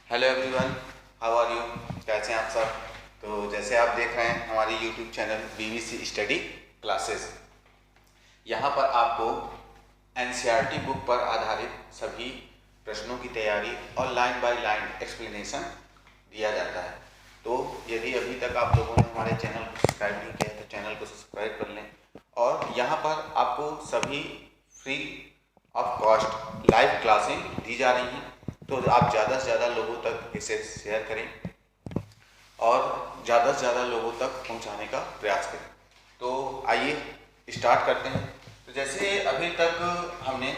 Hello everyone, how are you. कैसे हैं आप सब। तो जैसे आप देख रहे हैं हमारी YouTube channel BVC study classes, यहाँ पर आपको एनसीईआरटी बुक पर आधारित सभी प्रश्नों की तैयारी और लाइन बाय लाइन एक्सप्लेनेशन दिया जाता है। तो यदि अभी तक आप लोगों ने हमारे चैनल को सब्सक्राइब नहीं किया है तो चैनल को सब्सक्राइब कर लें। और यहाँ पर आपको सभी फ्री ऑफ कॉस्ट लाइव क्लासें दी जा रही हैं, तो आप ज़्यादा से ज़्यादा लोगों तक इसे शेयर करें और ज़्यादा से ज़्यादा लोगों तक पहुंचाने का प्रयास करें। तो आइए स्टार्ट करते हैं। तो जैसे अभी तक हमने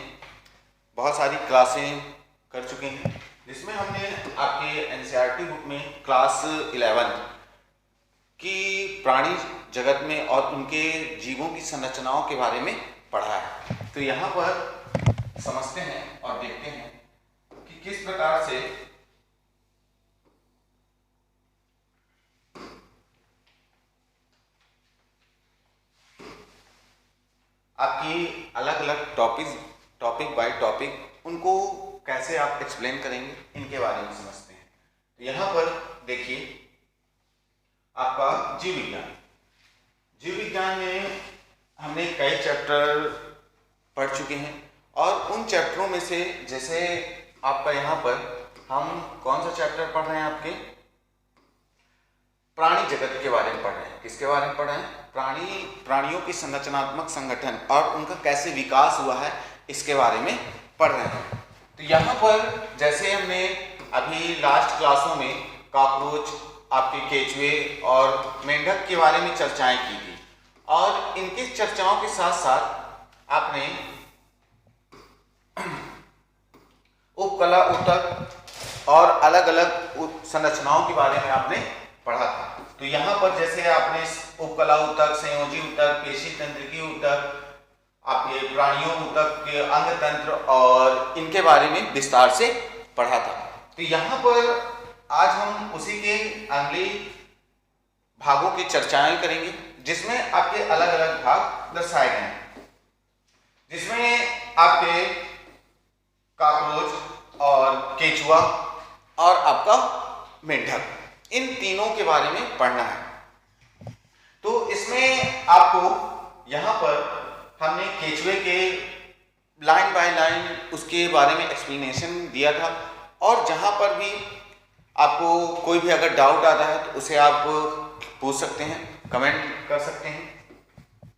बहुत सारी क्लासें कर चुके हैं, जिसमें हमने आपके एनसीईआरटी बुक में क्लास 11 की प्राणी जगत में और उनके जीवों की संरचनाओं के बारे में पढ़ा है। तो यहाँ पर समझते हैं और देखते हैं कि किस प्रकार से आपकी अलग अलग टॉपिक बाय टॉपिक उनको कैसे आप एक्सप्लेन करेंगे, इनके बारे में समझते हैं। तो यहाँ पर देखिए आपका जीव विज्ञान में हमने कई चैप्टर पढ़ चुके हैं और उन चैप्टरों में से जैसे आपका यहाँ पर हम कौन सा चैप्टर पढ़ रहे हैं, आपके प्राणी जगत के बारे में पढ़ रहे हैं। किसके बारे में पढ़ रहे हैं? प्राणियों की संरचनात्मक संगठन और उनका कैसे विकास हुआ है, इसके बारे में पढ़ रहे हैं। तो यहाँ पर जैसे हमने अभी लास्ट क्लासों में कॉकरोच, आपके केचुए और मेंढक के बारे में चर्चाएं की थी, और इनकी चर्चाओं के साथ साथ आपने उपकला ऊतक और अलग अलग संरचनाओं के बारे में आपने पढ़ा था। तो यहाँ पर जैसे आपने उपकला ऊतक, संयोजी ऊतक, पेशी तंत्रिकी ऊतक, आपके प्राणियों ऊतक के अंग तंत्र और इनके बारे में विस्तार से पढ़ा था। तो यहाँ पर आज हम उसी के अगले भागों की चर्चाएं करेंगे, जिसमें आपके अलग अलग भाग दर्शाए गए हैं, जिसमें आपके कॉकरोच और केचुआ और आपका मेंढक, इन तीनों के बारे में पढ़ना है। तो इसमें आपको यहाँ पर हमने केचुए के लाइन बाय लाइन उसके बारे में एक्सप्लेनेशन दिया था, और जहाँ पर भी आपको कोई भी अगर डाउट आता है तो उसे आप पूछ सकते हैं, कमेंट कर सकते हैं।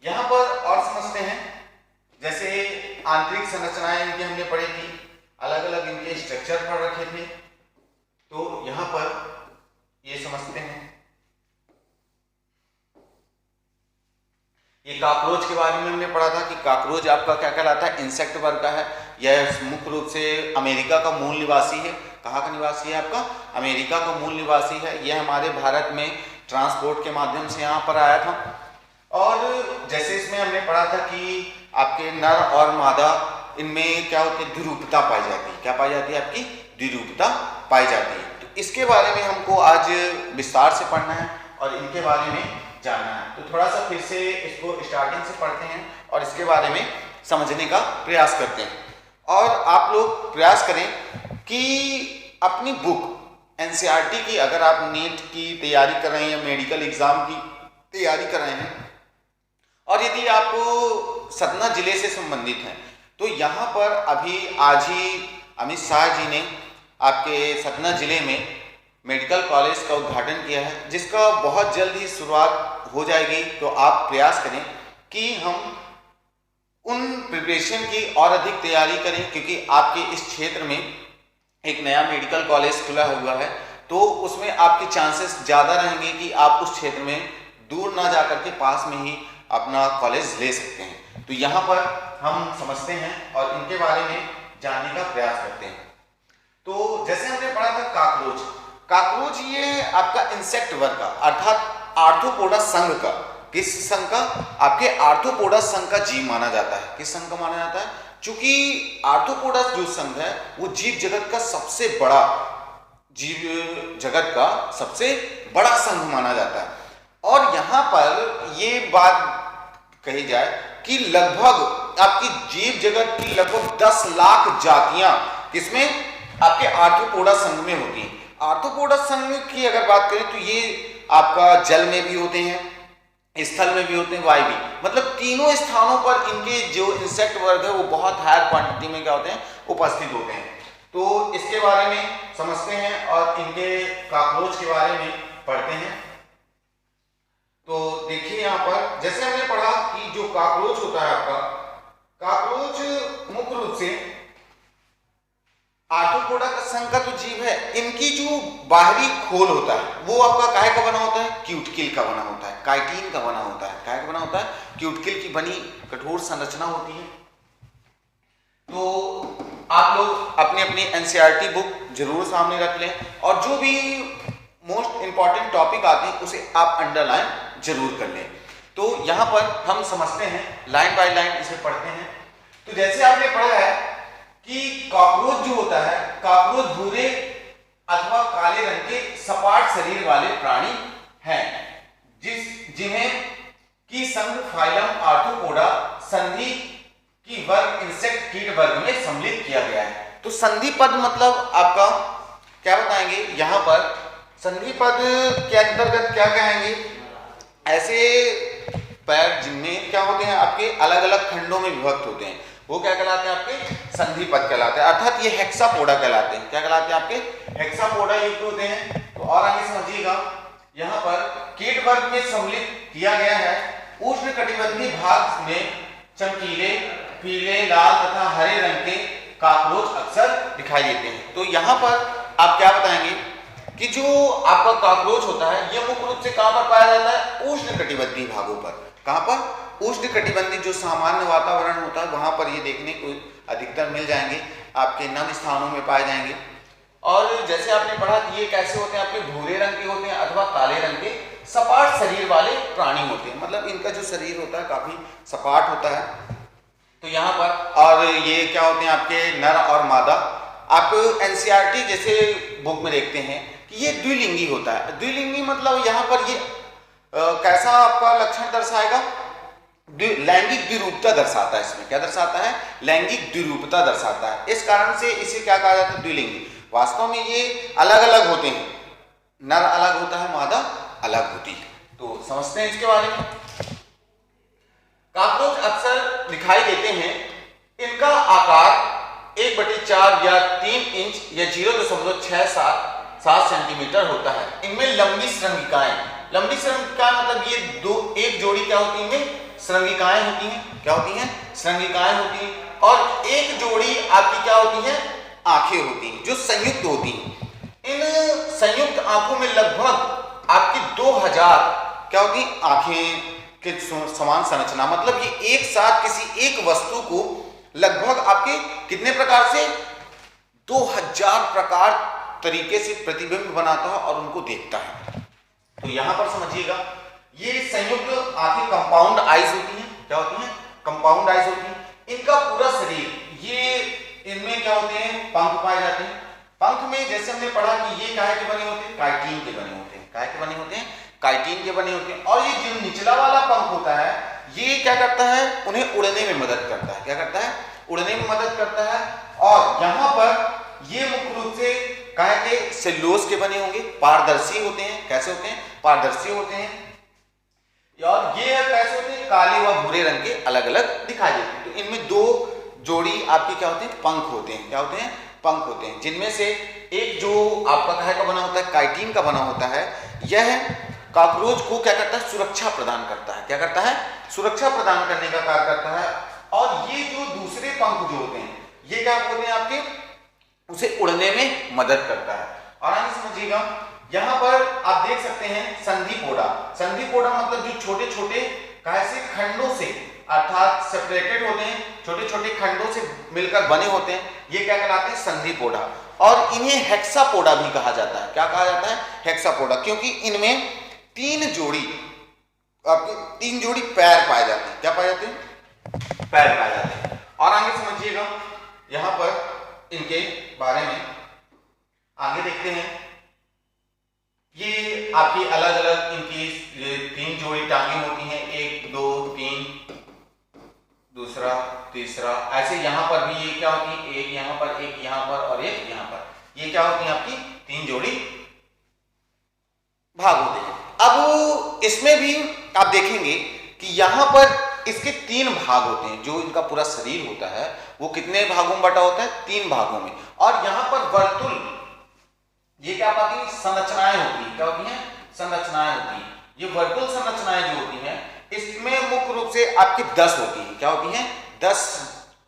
यहाँ पर और समझते हैं, जैसे आंतरिक संरचनाएं इनकी हमने पढ़ी थी, अलग अलग इनके स्ट्रक्चर पढ़ रखे थे। तो यहाँ पर ये समझते हैं, ये कॉकरोच के बारे में हमने पढ़ा था कि कॉकरोच आपका क्या कहलाता है, इंसेक्ट वर्ग का है। यह मुख्य रूप से अमेरिका का मूल निवासी है। कहाँ का निवासी है? आपका अमेरिका का मूल निवासी है। यह हमारे भारत में ट्रांसपोर्ट के माध्यम से यहाँ पर आया था। और जैसे इसमें हमने पढ़ा था कि आपके नर और मादा, इनमें क्या होती है, द्विरूपता पाई जाती है। क्या पाई जाती है? आपकी द्विरूपता पाई जाती है। तो इसके बारे में हमको आज विस्तार से पढ़ना है और इनके बारे में जानना है। तो थोड़ा सा फिर से इसको स्टार्टिंग से पढ़ते हैं और इसके बारे में समझने का प्रयास करते हैं। और आप लोग प्रयास करें कि अपनी बुक एनसीईआरटी की, अगर आप नीट की तैयारी कर रहे हैं या मेडिकल एग्जाम की तैयारी कर रहे हैं, और यदि आप सतना जिले से संबंधित हैं, तो यहाँ पर अभी आज ही अमित शाह जी ने आपके सतना जिले में मेडिकल कॉलेज का उद्घाटन किया है, जिसका बहुत जल्द ही शुरुआत हो जाएगी। तो आप प्रयास करें कि हम उन प्रिपरेशन की और अधिक तैयारी करें, क्योंकि आपके इस क्षेत्र में एक नया मेडिकल कॉलेज खुला हुआ है, तो उसमें आपके चांसेस ज़्यादा रहेंगे कि आप उस क्षेत्र में दूर ना जाकर के पास में ही अपना कॉलेज ले सकते हैं। तो यहाँ पर हम समझते हैं और इनके बारे में जानने का प्रयास करते हैं। तो जैसे हमने पढ़ा था कॉकरोच ये आपका इंसेक्ट वर्ग का, अर्थात आर्थ्रोपोडा संघ का, किस संघ का? आपके आर्थ्रोपोडा संघ का जीव माना जाता है। किस संघ का माना जाता है? चूंकि आर्थ्रोपोडा जो संघ है वो जीव जगत का सबसे बड़ा संघ माना जाता है। और यहाँ पर ये बात कही जाए कि लगभग आपकी जीव जगत की लगभग 10 लाख जातियां किसमें आपके आर्थ्रोपोडा संघ में होती हैं। आर्थ्रोपोडा संघ की अगर बात करें तो ये आपका जल में भी होते हैं, स्थल में भी होते हैं, वायु भी, मतलब तीनों स्थानों पर इनके जो इंसेक्ट वर्ग है वो बहुत हायर क्वांटिटी में क्या होते हैं, उपस्थित होते हैं। तो इसके बारे में समझते हैं और इनके कॉकरोच के बारे में पढ़ते हैं। तो देखिए यहाँ पर जैसे हमने पढ़ा कि जो कॉकरोच होता है आपका, कॉकरोच मुख्य रूप से आर्थ्रोपोडा संघ का तो जीव है, इनकी जो बाहरी खोल होता है वो आपका काहे का बना होता है, क्यूटिकल का बना होता है, काइटिन का बना होता है। काहे का बना होता है, क्यूटिकल की बनी कठोर संरचना होती है। तो आप लोग अपनी अपनी एनसीईआरटी बुक जरूर सामने रख लें और जो भी मोस्ट इंपॉर्टेंट टॉपिक आते हैं उसे आप अंडरलाइन जरूर कर लें। तो यहाँ पर हम समझते हैं, लाइन बाय लाइन इसे पढ़ते हैं। तो जैसे आपने पढ़ा है कि कॉकरोच जो होता है, कॉकरोच भूरे अथवा काले रंग के सपाट शरीर वाले प्राणी हैं, जिन्हें की संघ फाइलम आर्थ्रोपोडा संधि की वर्ग इंसेक्ट कीट वर्ग में सम्मिलित किया गया है। तो संधि पद मतलब आपका क्या बताएंगे, यहाँ पर संधि पद के अंतर्गत क्या कहेंगे, ऐसे पैर जिनमें क्या होते हैं आपके अलग अलग खंडों में विभक्त होते हैं, वो क्या कहलाते हैं, आपके संधि पद कहलाते हैं। अर्थात ये हेक्सापोडा कहलाते हैं। क्या कहलाते हैं, आपके हेक्सापोडा युक्त होते हैं। तो और आगे समझिएगा, यहाँ पर कीट वर्ग में सम्मिलित किया गया है। उष्णकटिबंधीय भाग में चमकीले पीले, लाल तथा हरे रंग के कॉकरोच अक्सर दिखाई देते हैं। तो यहाँ पर आप क्या बताएंगे कि जो आपका कॉकरोच होता है ये मुख्य रूप से कहाँ पर पाया जाता है, उष्णकटिबंधीय भागों पर। कहाँ पर, उष्णकटिबंधीय जो सामान्य वातावरण होता है वहां पर ये देखने को अधिकतर मिल जाएंगे, आपके नम स्थानों में पाए जाएंगे। और जैसे आपने पढ़ा कि ये कैसे होते हैं, आपके भूरे रंग के होते हैं अथवा काले रंग के सपाट शरीर वाले प्राणी होते हैं, मतलब इनका जो शरीर होता है काफी सपाट होता है। तो यहाँ पर और ये क्या होते हैं, आपके नर और मादा। आप एनसीईआरटी जैसे बुक में देखते हैं कि ये द्विलिंगी होता है। द्विलिंगी मतलब यहाँ पर ये कैसा आपका लक्षण दर्शाएगा, लैंगिक द्विरूपता दर्शाता है। इसमें क्या दर्शाता है, लैंगिक द्विरूपता दर्शाता है। इस कारण से इसे क्या कहा जाता है, द्विलिंगी। वास्तव में ये अलग अलग होते हैं, नर अलग होता है, मादा अलग होती है। तो समझते हैं इसके बारे में। कॉकरोच अक्सर दिखाई देते हैं, इनका आकार 1/4 या 3 इंच या 0.67 सेंटीमीटर होता है। इनमें लंबी श्रृंगिकाएं, लंबी श्रृंगिका मतलब ये एक जोड़ी क्या होती है, इनमें श्रृंगिकाएं होती हैं। क्या होती हैं, श्रृंगिकाएं होती हैं। और एक जोड़ी आपकी क्या होती है, आंखें होती हैं जो संयुक्त होती हैं। इन संयुक्त आंखों में लगभग आपकी 2000 क्या होती है, आंखें के समान संरचना, मतलब ये एक साथ किसी एक वस्तु को लगभग आपके कितने प्रकार से 2000 प्रकार तरीके से प्रतिबिंब बनाता है और उनको देखता है। तो यहां पर समझिएगा, ये संयुक्त आंखें कंपाउंड आईज होती हैं। क्या होती हैं, कंपाउंड आईज होती हैं। इनका पूरा शरीर, ये इनमें क्या होते हैं, पंख पाए जाते हैं। पंख में जैसे हमने पढ़ा कि ये काहे के बने होते हैं, काइटिन के बने होते हैं। काहे के बने होते हैं, काइटिन के बने होते हैं। और ये जो निचला वाला पंख होता है ये क्या करता है, उन्हें उड़ने में मदद करता है। क्या करता है, उड़ने में मदद करता है। और यहाँ पर ये मुख्य रूप से काहे के, सेल्यूलोज के बने होंगे, पारदर्शी होते हैं। कैसे होते हैं, पारदर्शी होते हैं। और ये कैसे होते हैं, काले व भूरे रंग के अलग अलग दिखाई देते हैं। तो इनमें 2 जोड़ी आपके क्या होते हैं, पंख होते हैं। क्या होते हैं, पंख होते हैं, जिनमें से एक जो आपका काहे का बना होता है, काइटिन का बना होता है। यह कॉकरोच को क्या करता है, सुरक्षा प्रदान करता है। क्या करता है, सुरक्षा प्रदान करने का कार्य करता है। और ये जो दूसरे पंख जो होते हैं ये क्या होते हैं आपके, उसे उड़ने में मदद करता है। और आगे समझिएगा, यहाँ पर आप देख सकते हैं संधिपोडा। संधिपोडा मतलब जो छोटे छोटे कैसे खंडों से अर्थात सेपरेटेड होते हैं, छोटे छोटे खंडों से मिलकर बने होते हैं, ये क्या कहलाते हैं, संधिपोडा। और इन्हें हेक्सापोडा भी कहा जाता है। क्या कहा जाता है, हेक्सापोडा, क्योंकि इनमें 3 जोड़ी आपके 3 जोड़ी पैर पाए जाते हैं। क्या पाए जाते हैं, पैर पाए जाते हैं। और आगे समझिएगा, यहां पर इनके बारे में आगे देखते हैं। ये आपकी अलग अलग इनकी 3 जोड़ी टांगें होती हैं, 1 2 3, दूसरा तीसरा, ऐसे यहां पर भी ये क्या होती है, एक यहां पर, एक यहां पर और एक यहां पर। ये क्या होती है आपकी 3 जोड़ी भाग होते हैं। अब इसमें भी आप देखेंगे कि यहां पर इसके 3 भाग होते हैं। जो इनका पूरा शरीर होता है वो कितने भागों में बटा होता है? 3 भागों में। और यहां पर वर्तुल, ये क्या पाती है? संरचनाएं होती है। क्या होती हैं? संरचनाएं होती हैं। ये वर्तुल संरचनाएं जो होती हैं इसमें मुख्य रूप से आपकी 10 होती हैं। क्या होती हैं? 10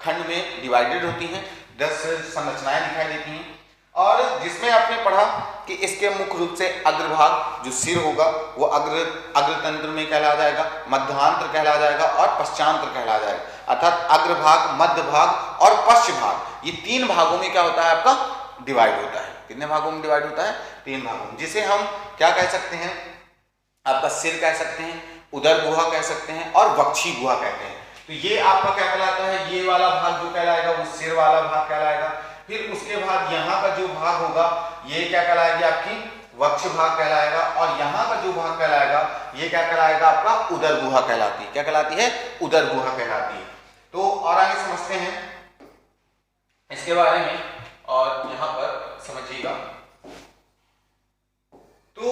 खंड में डिवाइडेड होती हैं, 10 संरचनाएं दिखाई देती हैं। और जिसमें आपने पढ़ा कि इसके मुख्य रूप से अग्रभाग जो सिर होगा वो अग्रतंत्र में कहला जाएगा, मध्यांत्र कहला जाएगा और पश्चांत्र कहला जाएगा। अर्थात अग्रभाग, मध्य भाग और पश्च भाग, ये 3 भागों में क्या होता है? आपका डिवाइड होता है। कितने भागों में डिवाइड होता है? 3 भागों में। जिसे हम क्या कह सकते हैं? आपका सिर कह सकते हैं, उदर गुहा कह सकते हैं और वक्षी गुहा कहते हैं। तो ये आपका क्या कहलाता है? ये वाला भाग जो कहलाएगा वो सिर वाला भाग कहलाएगा। फिर उसके बाद यहाँ का जो भाग होगा ये क्या कहलाएगी? आपकी वक्ष भाग कहलाएगा। और यहाँ का जो भाग कहलाएगा ये क्या कहलाएगा? आपका उदर गुहा कहलाती है। क्या कहलाती है? उदर गुहा कहलाती है। तो और आगे समझते हैं इसके बारे में, और यहाँ पर समझिएगा। तो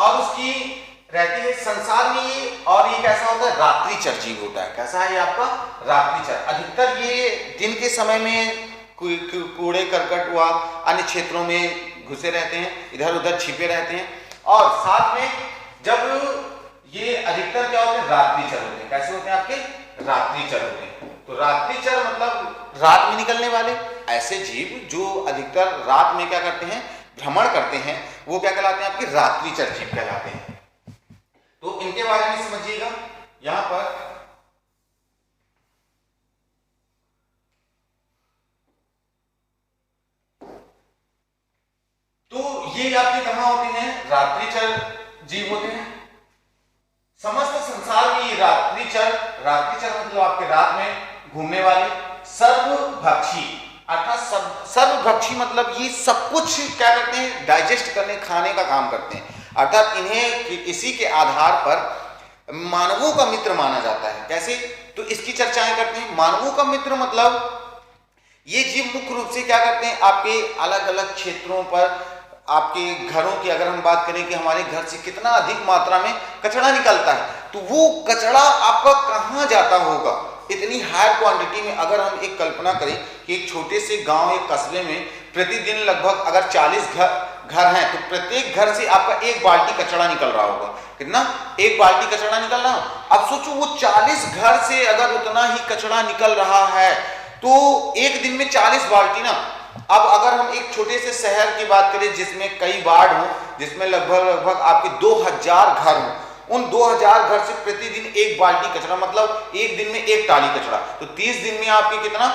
अब उसकी रहती है संसार में ये, और ये कैसा होता है? रात्रिचर जीव होता है। कैसा है ये आपका? रात्रिचर। अधिकतर ये दिन के समय में कूड़े करकट व अन्य क्षेत्रों में घुसे रहते हैं, इधर उधर छिपे रहते हैं। और साथ में जब ये अधिकतर क्या होते हैं? रात्रिचर होते हैं। कैसे होते हैं? आपके रात्रिचर होते हैं। तो रात्रिचर मतलब रात में निकलने वाले ऐसे जीव जो अधिकतर रात में क्या करते हैं? भ्रमण करते हैं, वो क्या कहलाते हैं? आपके रात्रिचर जीव कहलाते हैं। तो इनके बारे में समझिएगा। यहां पर तो ये आपके कहां होते हैं? रात्रिचर जीव होते हैं। समस्त संसार में ये रात्रिचर मतलब आपके रात में घूमने वाले सर्वभक्षी, अर्थात सर्वभक्षी मतलब ये सब कुछ क्या करते हैं? डाइजेस्ट करने, खाने का काम करते हैं। अर्थात इन्हें इसी के आधार पर मानवों का मित्र माना जाता है। कैसे? तो इसकी चर्चाएं करते हैं। मानवों का मित्र मतलब ये जीव मुख्य रूप से क्या करते हैं? आपके अलग अलग क्षेत्रों पर, आपके घरों की अगर हम बात करें कि हमारे घर से कितना अधिक मात्रा में कचरा निकलता है, तो वो कचरा आपका कहाँ जाता होगा? इतनी हाई क्वांटिटी में। अगर हम एक कल्पना करें कि एक छोटे से गांव, एक कस्बे में प्रतिदिन लगभग अगर 40 घर हैं तो प्रत्येक घर से आपका 1 बाल्टी कचरा निकल रहा होगा। कितना? 1 बाल्टी कचरा निकल रहा हो। अब सोचो वो 40 घर से अगर उतना ही कचरा निकल रहा है तो एक दिन में 40 बाल्टी ना। अब अगर हम एक छोटे से शहर की बात करें जिसमें कई वार्ड हो, जिसमें लगभग आपके 2000 घर हो, उन 2000 घर से प्रतिदिन 1 बाल्टी कचरा मतलब एक दिन में 1 टाली कचरा, तो 30 दिन में आपके कितना?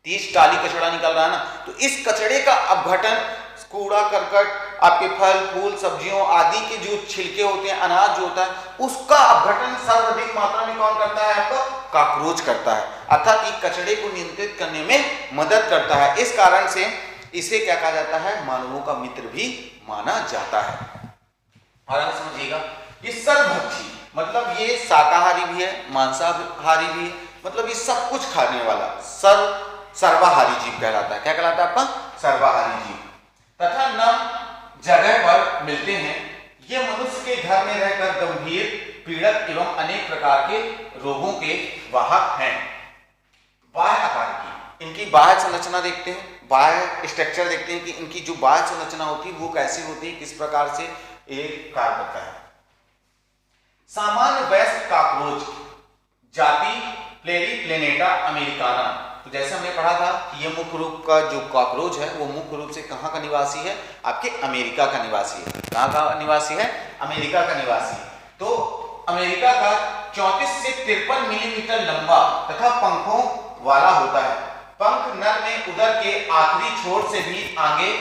30 टाली कचरा निकल रहा है ना। तो इस कचरे का अपघटन, कूड़ा करकट, आपके फल फूल सब्जियों आदि के जो छिलके होते हैं, अनाज जो होता है, उसका अपघटन सर्वाधिक मात्रा में कौन करता है? आपका काकरोच करता है। अर्थात ये कचरे को नियंत्रित करने में मदद करता है। इस कारण से इसे क्या कहा जाता है? मानवों का मित्र भी माना जाता है। और आप समझिएगा, ये सर्वभक्षी मतलब ये शाकाहारी भी है, मांसाहारी भी है, मतलब ये सब कुछ खाने वाला सर्वाहारी जीव कहलाता है। क्या कहलाता है? आपका सर्वाहारी जीव। तथा नम जगह पर मिलते हैं। ये मनुष्य के घर में रहकर गंभीर पीड़क एवं अनेक प्रकार के रोगों के वाहक हैं। बाह्य आकार की, इनकी बाह्य संरचना देखते हैं, बाह्य स्ट्रक्चर देखते हैं कि इनकी जो बाह्य संरचना होती है वो कैसी होती है, किस प्रकार से एक कार्य करता है। सामान्य वयस्क काकरोच जाति प्लेनेटा अमेरिकाना। तो जैसे हमने पढ़ा था कि ये मुख्य रूप का जो कॉकरोच है वो मुख्य रूप से कहाँ का निवासी है? आपके अमेरिका का निवासी है। कहाँ का निवासी है? अमेरिका का निवासी है। तो अमेरिका का 34 से 53 मिलीमीटर लंबा तथा पंखों वाला होता है। पंख नर में उदर के आखिरी छोर से भी आगे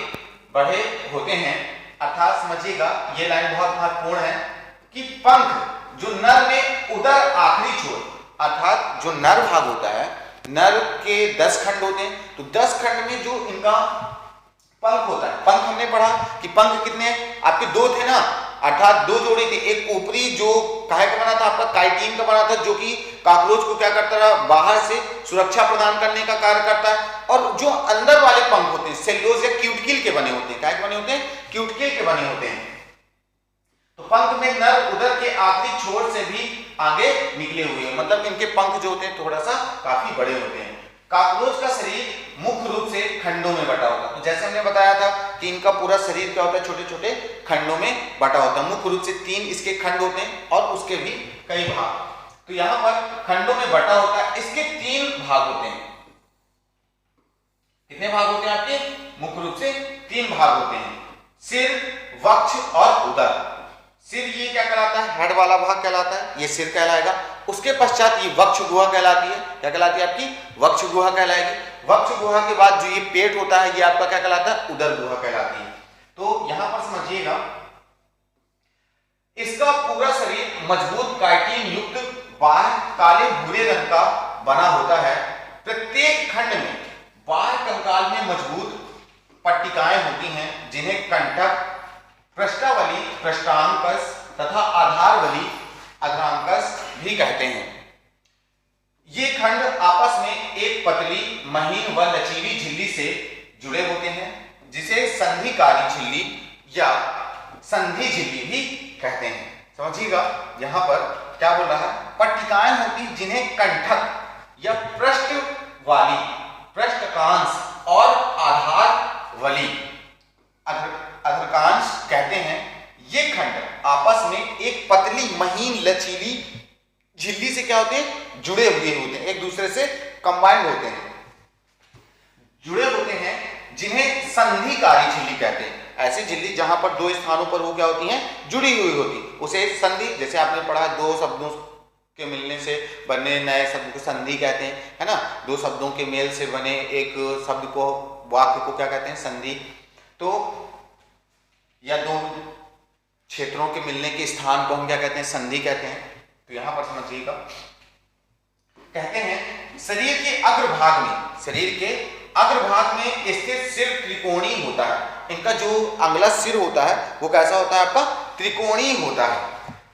बढ़े होते हैं। अर्थात समझिएगा, ये लाइन बहुत महत्वपूर्ण है कि पंख जो नर में उदर आखिरी छोर, अर्थात जो नर भाग होता है, नर के 10 खंड होते हैं, तो 10 खंड में जो इनका पंख होता है, पंख हमने पढ़ा कि पंख कितने आपके 2 थे ना, अर्थात दो जोड़ी थी, एक ऊपरी जो काहे का बना था आपका, काइटिन का बना था, जो कि काकरोच को क्या करता था, बाहर से सुरक्षा प्रदान करने का कार्य करता है, और जो अंदर वाले पंख होते हैं सेल्यूलोज या क्यूटिकल के बने होते हैं, काहे के बने होते हैं, क्यूटिकल के बने होते हैं। तो पंख में नर उदर के आखिरी छोर से भी आगे निकले हुए हैं, मतलब इनके पंख जो होते हैं थोड़ा सा काफी बड़े होते हैं। काकरोच का शरीर मुख्य रूप से खंडों में बटा होता है, तो जैसे हमने बताया था कि इनका पूरा शरीर क्या होता है, छोटे छोटे खंडों में बटा होता है। मुख्य रूप से 3 इसके खंड होते हैं और उसके भी कई भाग, तो यहाँ पर खंडों में बटा होता है। इसके 3 भाग होते हैं। कितने भाग होते हैं आपके, मुख्य रूप से 3 भाग होते हैं, सिर, वक्ष और उदर। सिर ये क्या कहलाता है, हेड वाला भाग कहलाता है, ये सिर कहलाएगा। उसके पश्चात ये वक्ष गुहा कहलाती है, क्या कहलाती है आपकी, वक्ष गुहा कहलाएगी। वक्ष गुहा के बाद जो ये पेट होता है ये आपका क्या कहलाता है, उदर गुहा कहलाती है। तो यहां पर समझिएगा, इसका पूरा शरीर मजबूत काइटिन युक्त बाह्य काले भूरे रंग का बना होता है। प्रत्येक खंड में बाह्य कंकाल में मजबूत पट्टिकाएं होती हैं, जिन्हें कंटक, पृष्ठावली, पृष्ठांकस तथा आधारवली, अग्रांकस भी कहते हैं। ये खंड आपस में एक पतली, महीन व लचीली झिल्ली से जुड़े होते हैं, जिसे संधिकारी झिल्ली या संधि झिल्ली भी कहते हैं। समझिएगा, यहां पर क्या बोल रहा है, पट्टिकाएं होती जिन्हें कंठक या पृष्ठ वाली, पृष्ठकांश और आधारवली, अग्रांकस कहते हैं। ये खंड आपस में एक पतली, महीन, लचीली झिल्ली से क्या होते हैं, जुड़े हुए होते हैं, एक दूसरे से कंबाइंड होते हैं, जुड़े होते हैं, जिन्हें संधिकारी झिल्ली कहते हैं। ऐसी झिल्ली जहां पर 2 स्थानों पर वो क्या होती हैं, जुड़ी हुई होती, उसे संधि, जैसे आपने पढ़ा 2 शब्दों के मिलने से बने नए शब्द को संधि कहते हैं, है ना। 2 शब्दों के मेल से बने एक शब्द को, वाक्य को क्या कहते हैं, संधि। तो या 2 क्षेत्रों के मिलने के स्थान को हम क्या कहते हैं, संधि कहते हैं। तो यहां पर समझिएगा, कहते हैं शरीर के अग्रभाग में, शरीर के अग्रभाग में स्थित सिर त्रिकोणीय होता है। इनका जो अगला सिर होता है वो कैसा होता है आपका, त्रिकोणीय होता है।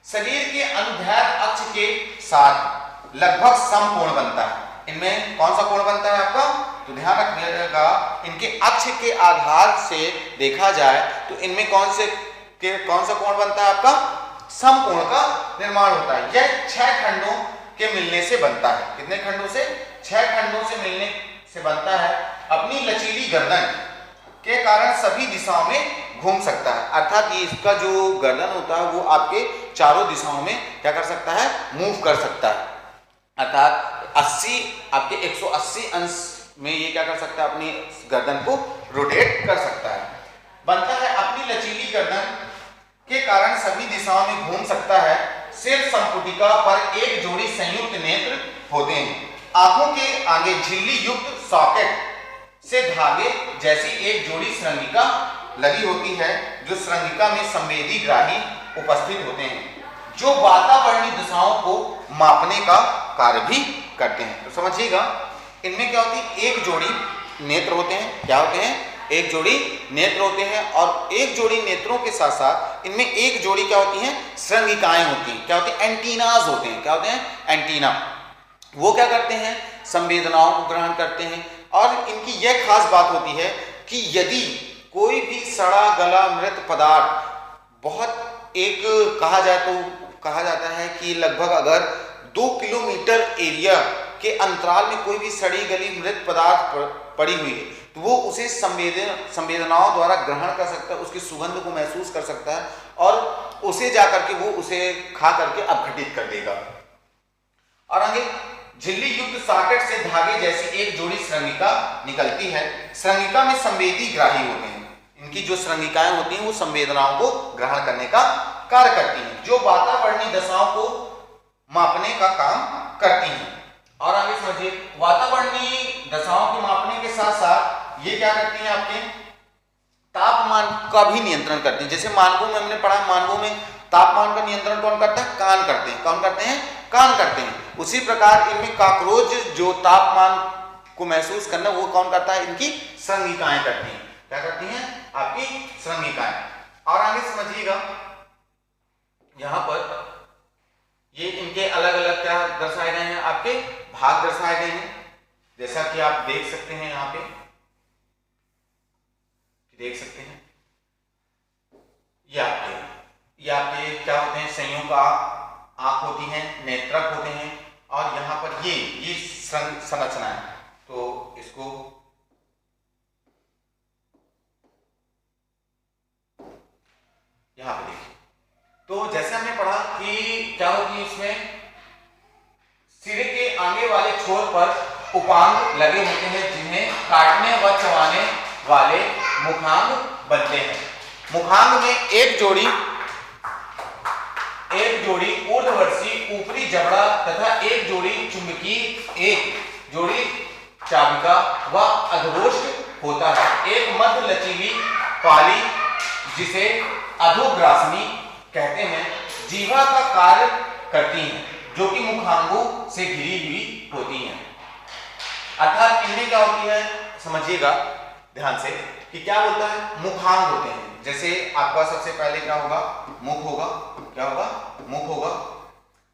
शरीर के अनुदैर्घ्य अक्ष के साथ लगभग समकोण बनता है। इनमें कौन सा कोण बनता है आपका, तो ध्यान रखिएगा, इनके अक्ष के आधार से देखा जाए तो इनमें कौन सा कोण बनता है आपका, समकोण का निर्माण होता है। यह 6 खंडों के मिलने से बनता है। कितने खंडों से, 6 खंडों से मिलने से बनता है। अपनी लचीली गर्दन के कारण सभी दिशाओं में घूम सकता है, अर्थात ये इसका जो गर्दन होता है वो आपके चारों दिशाओं में क्या कर सकता है, मूव कर सकता है। अर्थात 80 आपके 180 अंश में ये क्या कर सकता है, अपनी गर्दन को रोटेट कर सकता है। बनता है अपनी लचीली गर्दन के कारण सभी दिशाओं में घूम सकता है। सिर संपुटिका पर एक जोड़ी संयुक्त नेत्र होते हैं। आंखों के आगे झिल्ली युक्त सॉकेट से धागे जैसी एक जोड़ी श्रृंगिका लगी होती है, जो श्रृंगिका में संवेदी ग्राही उपस्थित होते हैं, जो वातावरणीय दिशाओं को मापने का कार्य भी करते हैं। तो समझिएगा, इनमें क्या होती है, एक जोड़ी नेत्र होते हैं। क्या होते हैं, एक जोड़ी नेत्र होते हैं, और एक जोड़ी नेत्रों के साथ साथ इनमें एक जोड़ी क्या होती हैं, श्रृंगिकाएं होती हैं। क्या होती हैं, एंटीनाज होते हैं। क्या होते हैं, एंटीना। वो क्या करते हैं, संवेदनाओं को ग्रहण करते हैं। और इनकी यह खास बात होती है कि यदि कोई भी सड़ा गला मृत पदार्थ बहुत एक कहा जाए तो कहा जाता है कि लगभग अगर 2 किलोमीटर एरिया के अंतराल में कोई भी सड़ी गली मृत पदार्थ पड़ी हुई है, तो वो उसे संवेदनाओं द्वारा ग्रहण कर सकता है, उसकी सुगंध को महसूस कर सकता है, और उसे जाकर के वो उसे खा करके अपघटित कर देगा। और आगे, झिल्ली युक्त सॉकेट से धागे जैसी एक जोड़ी श्रृंगिका निकलती है। श्रृंगिका में संवेदी ग्राही होते हैं। इनकी जो श्रृंगिकाएं होती हैं वो संवेदनाओं को ग्रहण करने का कार्य करती हैं, जो वातावरणीय दशाओं को मापने का काम करती हैं। और आगे समझिए, वातावरणीय दशाओं को मापने के साथ साथ ये क्या करती हैं, आपके तापमान का भी नियंत्रण करती हैं। जैसे मानवों में हमने पढ़ा, मानवों में तापमान का नियंत्रण कौन करता है, कान करते हैं। कौन करते हैं, कान करते हैं। उसी प्रकार इनमें कॉकरोच जो तापमान को महसूस करना वो कौन करता है, इनकी श्रृंगिकाएं करती हैं। क्या करती हैं, आपकी श्रृंगिकाएं। और आगे समझिएगा, यहाँ पर ये इनके अलग अलग क्या दर्शाए गए हैं, आपके भाग दर्शाए गए हैं, जैसा कि आप देख सकते हैं यहाँ पे देख सकते हैं। ये आपके क्या होते हैं, संयोग का आंख होती है, नेत्रक होते हैं, और यहाँ पर ये संरचना है। तो इसको यहाँ पे देखिए, तो जैसे हमने पढ़ा कि क्या होती है, इसमें सिरे के आगे वाले छोर पर उपांग लगे होते हैं जिन्हें काटने व चबाने वाले मुखांग बनते हैं। मुखांग में एक जोड़ी ऊर्ध्ववर्षी ऊपरी जबड़ा तथा एक जोड़ी चुंबकीय, एक जोड़ी चाबिका व अधोष्ठ होता है। एक मध्य लचीली पाली जिसे अधोग्रासनी कहते हैं जीवा का कार्य करती हैं, जो कि मुखांगों से घिरी हुई होती हैं। अर्थात इनमें क्या होती है, समझिएगा ध्यान से कि क्या बोलता है, मुखांग होते हैं। जैसे आपका सबसे पहले क्या होगा, मुख होगा, क्या होगा, मुख होगा।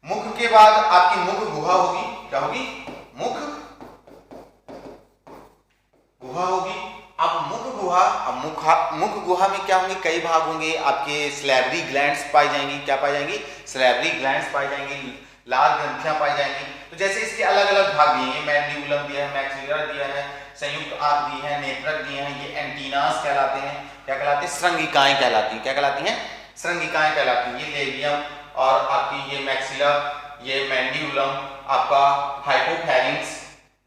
मुख के बाद आपकी मुख गुहा होगी, क्या होगी, मुख गुहा होगी। अब मुख गुहा में क्या होंगे, कई भाग होंगे आपके। स्लैवरी ग्लैंड्स पाई जाएंगी, क्या पाई जाएंगी, स्लैवरी ग्लैंड्स पाई जाएंगी, लाल ग्रंथियां पाई जाएंगी। तो जैसे इसके अलग अलग भाग दिए हैं, मैंडिबुलम दिया है, मैक्सिलर दिया है, संयुक्त आंख दी है, नेत्रक दिए हैं, ये एंटीनास कहलाते हैं, क्या कहलाते हैं, श्रृंगिकाएं कहलाती हैं, क्या कहलाती हैं, श्रृंगिकाएं कहलाती हैं। ये लेबियम और आपकी ये मैक्सिला, ये मैंडिबुलम, आपका हाइपोफैरिंक्स,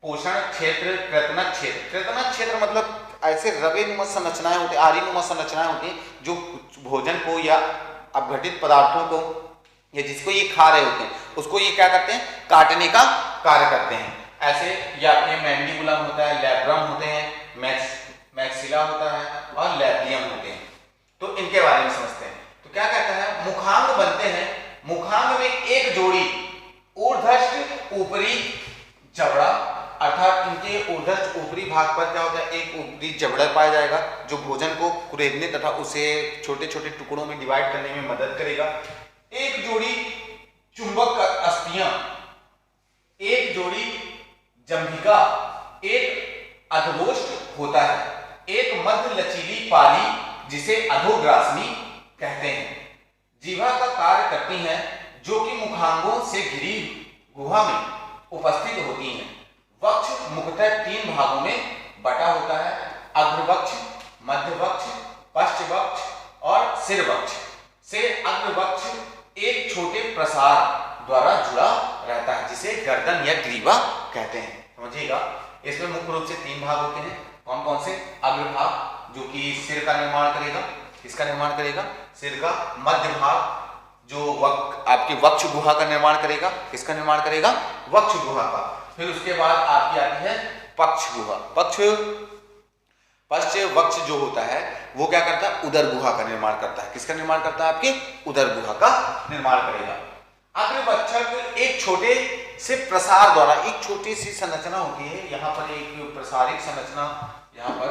पोषण क्षेत्र, कृतनक क्षेत्र। कृतनक क्षेत्र मतलब ऐसे रवे नुमा संरचनाएं होती है, आरी नुमा संरचनाएं होती हैं जो भोजन को या अपघटित पदार्थों को या जिसको ये खा रहे होते हैं उसको ये क्या करते हैं, काटने का कार्य करते हैं। ऐसे ये आपके मैंडिबुलम होता है, लैब्रम होते हैं, मैक्सिला होता है और लैब्रियम होते हैं। तो इनके बारे में समझते हैं। तो क्या कहता है, मुखांग बनते हैं। मुखांग में एक जोड़ी ऊर्ध्वष्ट ऊपरी जबड़ा, अर्थात इनके ऊर्ध्वष्ट ऊपरी भाग पर क्या होता है, एक ऊपरी जबड़ा पाया जाएगा जो भोजन को कुरेदने तथा उसे छोटे छोटे टुकड़ों में डिवाइड करने में मदद करेगा। एक जोड़ी चुंबक अस्थियां, एक जोड़ी जंभिका, एक अधरोष्ट होता है, एक मध्य लचीली पाली जिसे अधोग्रासनी कहते हैं, जीवा का कार्य करती हैं, जो कि मुखांगों से घिरी गुहा में उपस्थित होती हैं। वक्ष मुख्यतः 3 भागों में बटा होता है, अग्रवक्ष, मध्यवक्ष, पश्चवक्ष और सिरवक्ष। से अग्रवक्ष एक छोटे प्रसार द्वारा जुड़ा रहता है जिसे गर्दन या ग्रीवा कहते हैं। समझिएगा, इसमें मुख्य रूप से 3 भाग होते हैं। कौन कौन से, अग्रभाग जो कि सिर का निर्माण करेगा, किसका निर्माण करेगा, सिर का। मध्य भाग जो आपकी वक्ष गुहा का निर्माण करेगा, किसका निर्माण करेगा, वक्ष गुहा का। फिर उसके बाद आपकी आती है पक्ष गुहा। पश्च वक्ष जो होता है वो क्या करता है, उदर गुहा का निर्माण करता है। किसका निर्माण करता है, आपके उदर गुहा का निर्माण करेगा। अग्रवक्षक एक छोटे से प्रसार द्वारा, एक छोटी सी संरचना होती है, यहाँ पर एक प्रसारिक संरचना यहाँ पर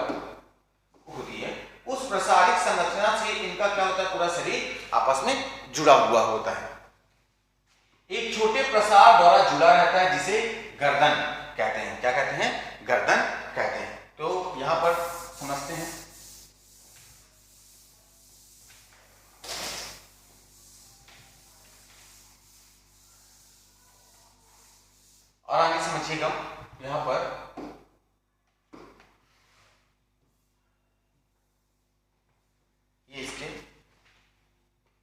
होती है। उस प्रसारिक संरचना से इनका क्या होता है, पूरा शरीर आपस में जुड़ा हुआ होता है। एक छोटे प्रसार द्वारा जुड़ा रहता है जिसे गर्दन कहते हैं। क्या कहते हैं, गर्दन कहते हैं। तो यहां पर समझते हैं, और आगे समझिएगा यहां पर ये इसके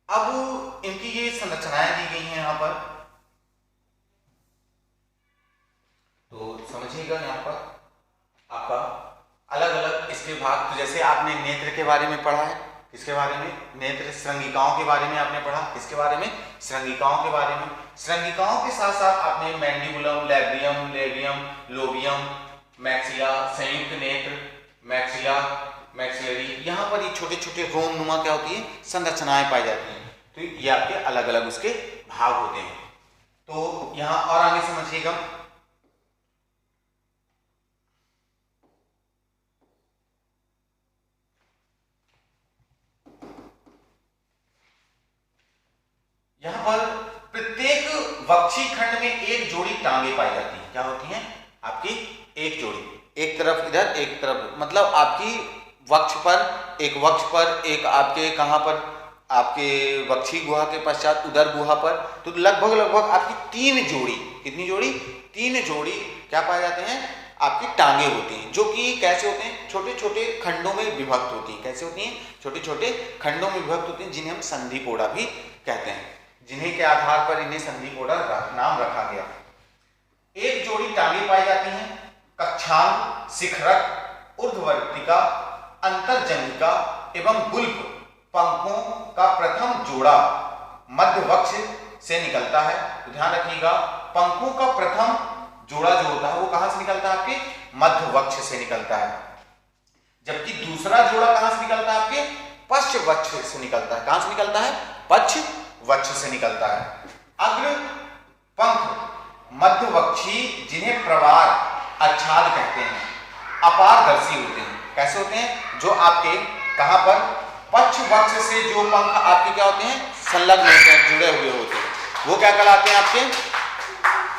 अब इनकी ये संरचनाएं दी गई हैं यहां पर। तो समझिएगा यहां पर आपका अलग अलग इसके भाग। तो जैसे आपने नेत्र के बारे में पढ़ा है, किसके बारे में, नेत्र श्रृंगिकाओं के बारे में आपने पढ़ा, किसके बारे में, श्रृंगिकाओं के बारे में। श्रृंगिकाओं के साथ साथ आपने मैंडिबुलम, लैब्रियम, लेबियम, लोबियम, मैक्सिला, संयुक्त नेत्र, मैक्सिला, मैक्सिलरी, यहाँ पर ये छोटे छोटे रोम नुमा क्या होती है, संरचनाएं पाई जाती हैं। तो ये आपके अलग अलग उसके भाग होते हैं। तो यहाँ और आगे समझिएगा, यहाँ पर प्रत्येक वक्षी खंड में एक जोड़ी टांगे पाई जाती है। क्या होती हैं आपकी? एक जोड़ी, एक तरफ इधर एक तरफ, मतलब आपकी वक्ष पर एक आपके कहाँ पर, आपके वक्षी गुहा के पश्चात उदर गुहा पर, तो लगभग आपकी 3 जोड़ी, कितनी जोड़ी? 3 जोड़ी क्या पाए जाते हैं? आपकी टांगे होती हैं, जो कि कैसे होते हैं? छोटे छोटे खंडों में विभक्त होती हैं। कैसे होती हैं? छोटे छोटे खंडों में विभक्त होती हैं, जिन्हें हम संधि पोड़ा भी कहते हैं, जिन्हें के आधार पर इन्हें संधि पोड़ा नाम रखा गया। एक जोड़ी टांगे पाई जाती हैं, कक्षांग, शिखरक, ऊर्ध्ववर्तिका, अंतरजंघिका एवं गुल्फ पंखों का प्रथम जोड़ा मध्य वक्ष से निकलता है। तो ध्यान रखिएगा, पंखों का प्रथम जोड़ा जो होता है वो कहां से निकलता है? आपके मध्य वक्ष से निकलता है, जबकि दूसरा जोड़ा कहां से निकलता है? आपके पश्च वक्ष से निकलता है। कहां से निकलता है? पश्च वक्ष से निकलता है। अग्र पंख मध्यवक्षी, जिन्हें प्रवार आच्छाद कहते हैं, अपारदर्शी होते हैं। कैसे होते हैं? जो आपके कहां पर पश्च वक्ष से जो पंख आपके क्या होते हैं? संलग्न होते हैं, जुड़े हुए होते हैं, वो क्या कहलाते हैं? आपके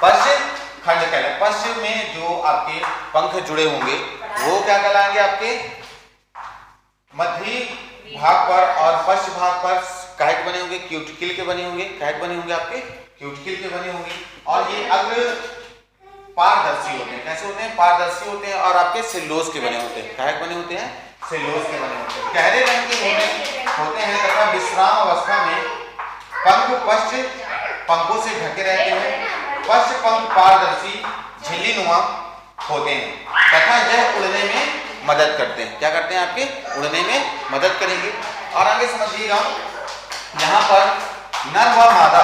पश्च खंड कहलाते। पश्च में जो आपके पंख जुड़े होंगे वो क्या कहलाएंगे? आपके मध्य भाग पर और पश्च भाग पर काहे के बने होंगे? क्यूटिकल के बने होंगे। काहे के बने होंगे? आपके क्यूटिकल के बने होंगे। और ये अग्र पारदर्शी होते हैं। कैसे होते हैं? पारदर्शी होते हैं। और आपके सेल्यूलोज के बने होते हैं। काहे के बने होते हैं? सेल्यूलोज के बने होते हैं। गहरे रंग के होते हैं तथा विश्राम अवस्था में पंख पश्च पंखों से ढके रहते हैं। पश्च पंख पारदर्शी झिल्लीनुमा होते हैं तथा यह उड़ने में मदद करते हैं। क्या करते हैं? आपके उड़ने में मदद करेंगे। और आगे समझिएगा, यहाँ पर नर व मादा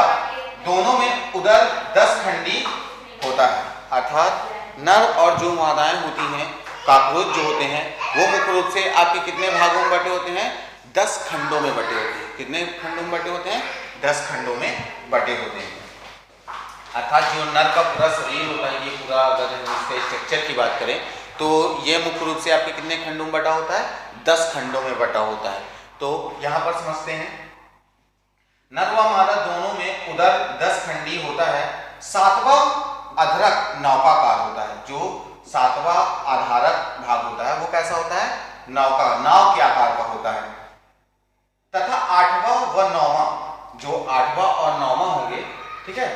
दोनों में उदर 10 खंडी होता है, अर्थात नर और जो मादाएं होती हैं, काकरोच जो होते हैं, वो मुख्य रूप से आपके कितने भागों में बटे होते हैं? 10 खंडों में बटे होते हैं। कितने खंडों में बटे होते हैं? 10 खंडों में बटे होते हैं। अर्थात जो नर का पूरा शरीर होता है, ये पूरा अगर इसके स्ट्रक्चर की बात करें तो ये मुख्य रूप से आपके कितने खंडों में बटा होता है? 10 खंडों में बटा होता है। तो यहां पर समझते हैं, नर व मादा दोनों में उदर 10 खंडी होता है। 7वां अधरक नौकाकार होता है। जो 7वां आधारक भाग होता है वो कैसा होता है? नौका, नाव के आकार का होता है। तथा 8वां व 9वां, जो 8वां और 9वां होंगे, ठीक है,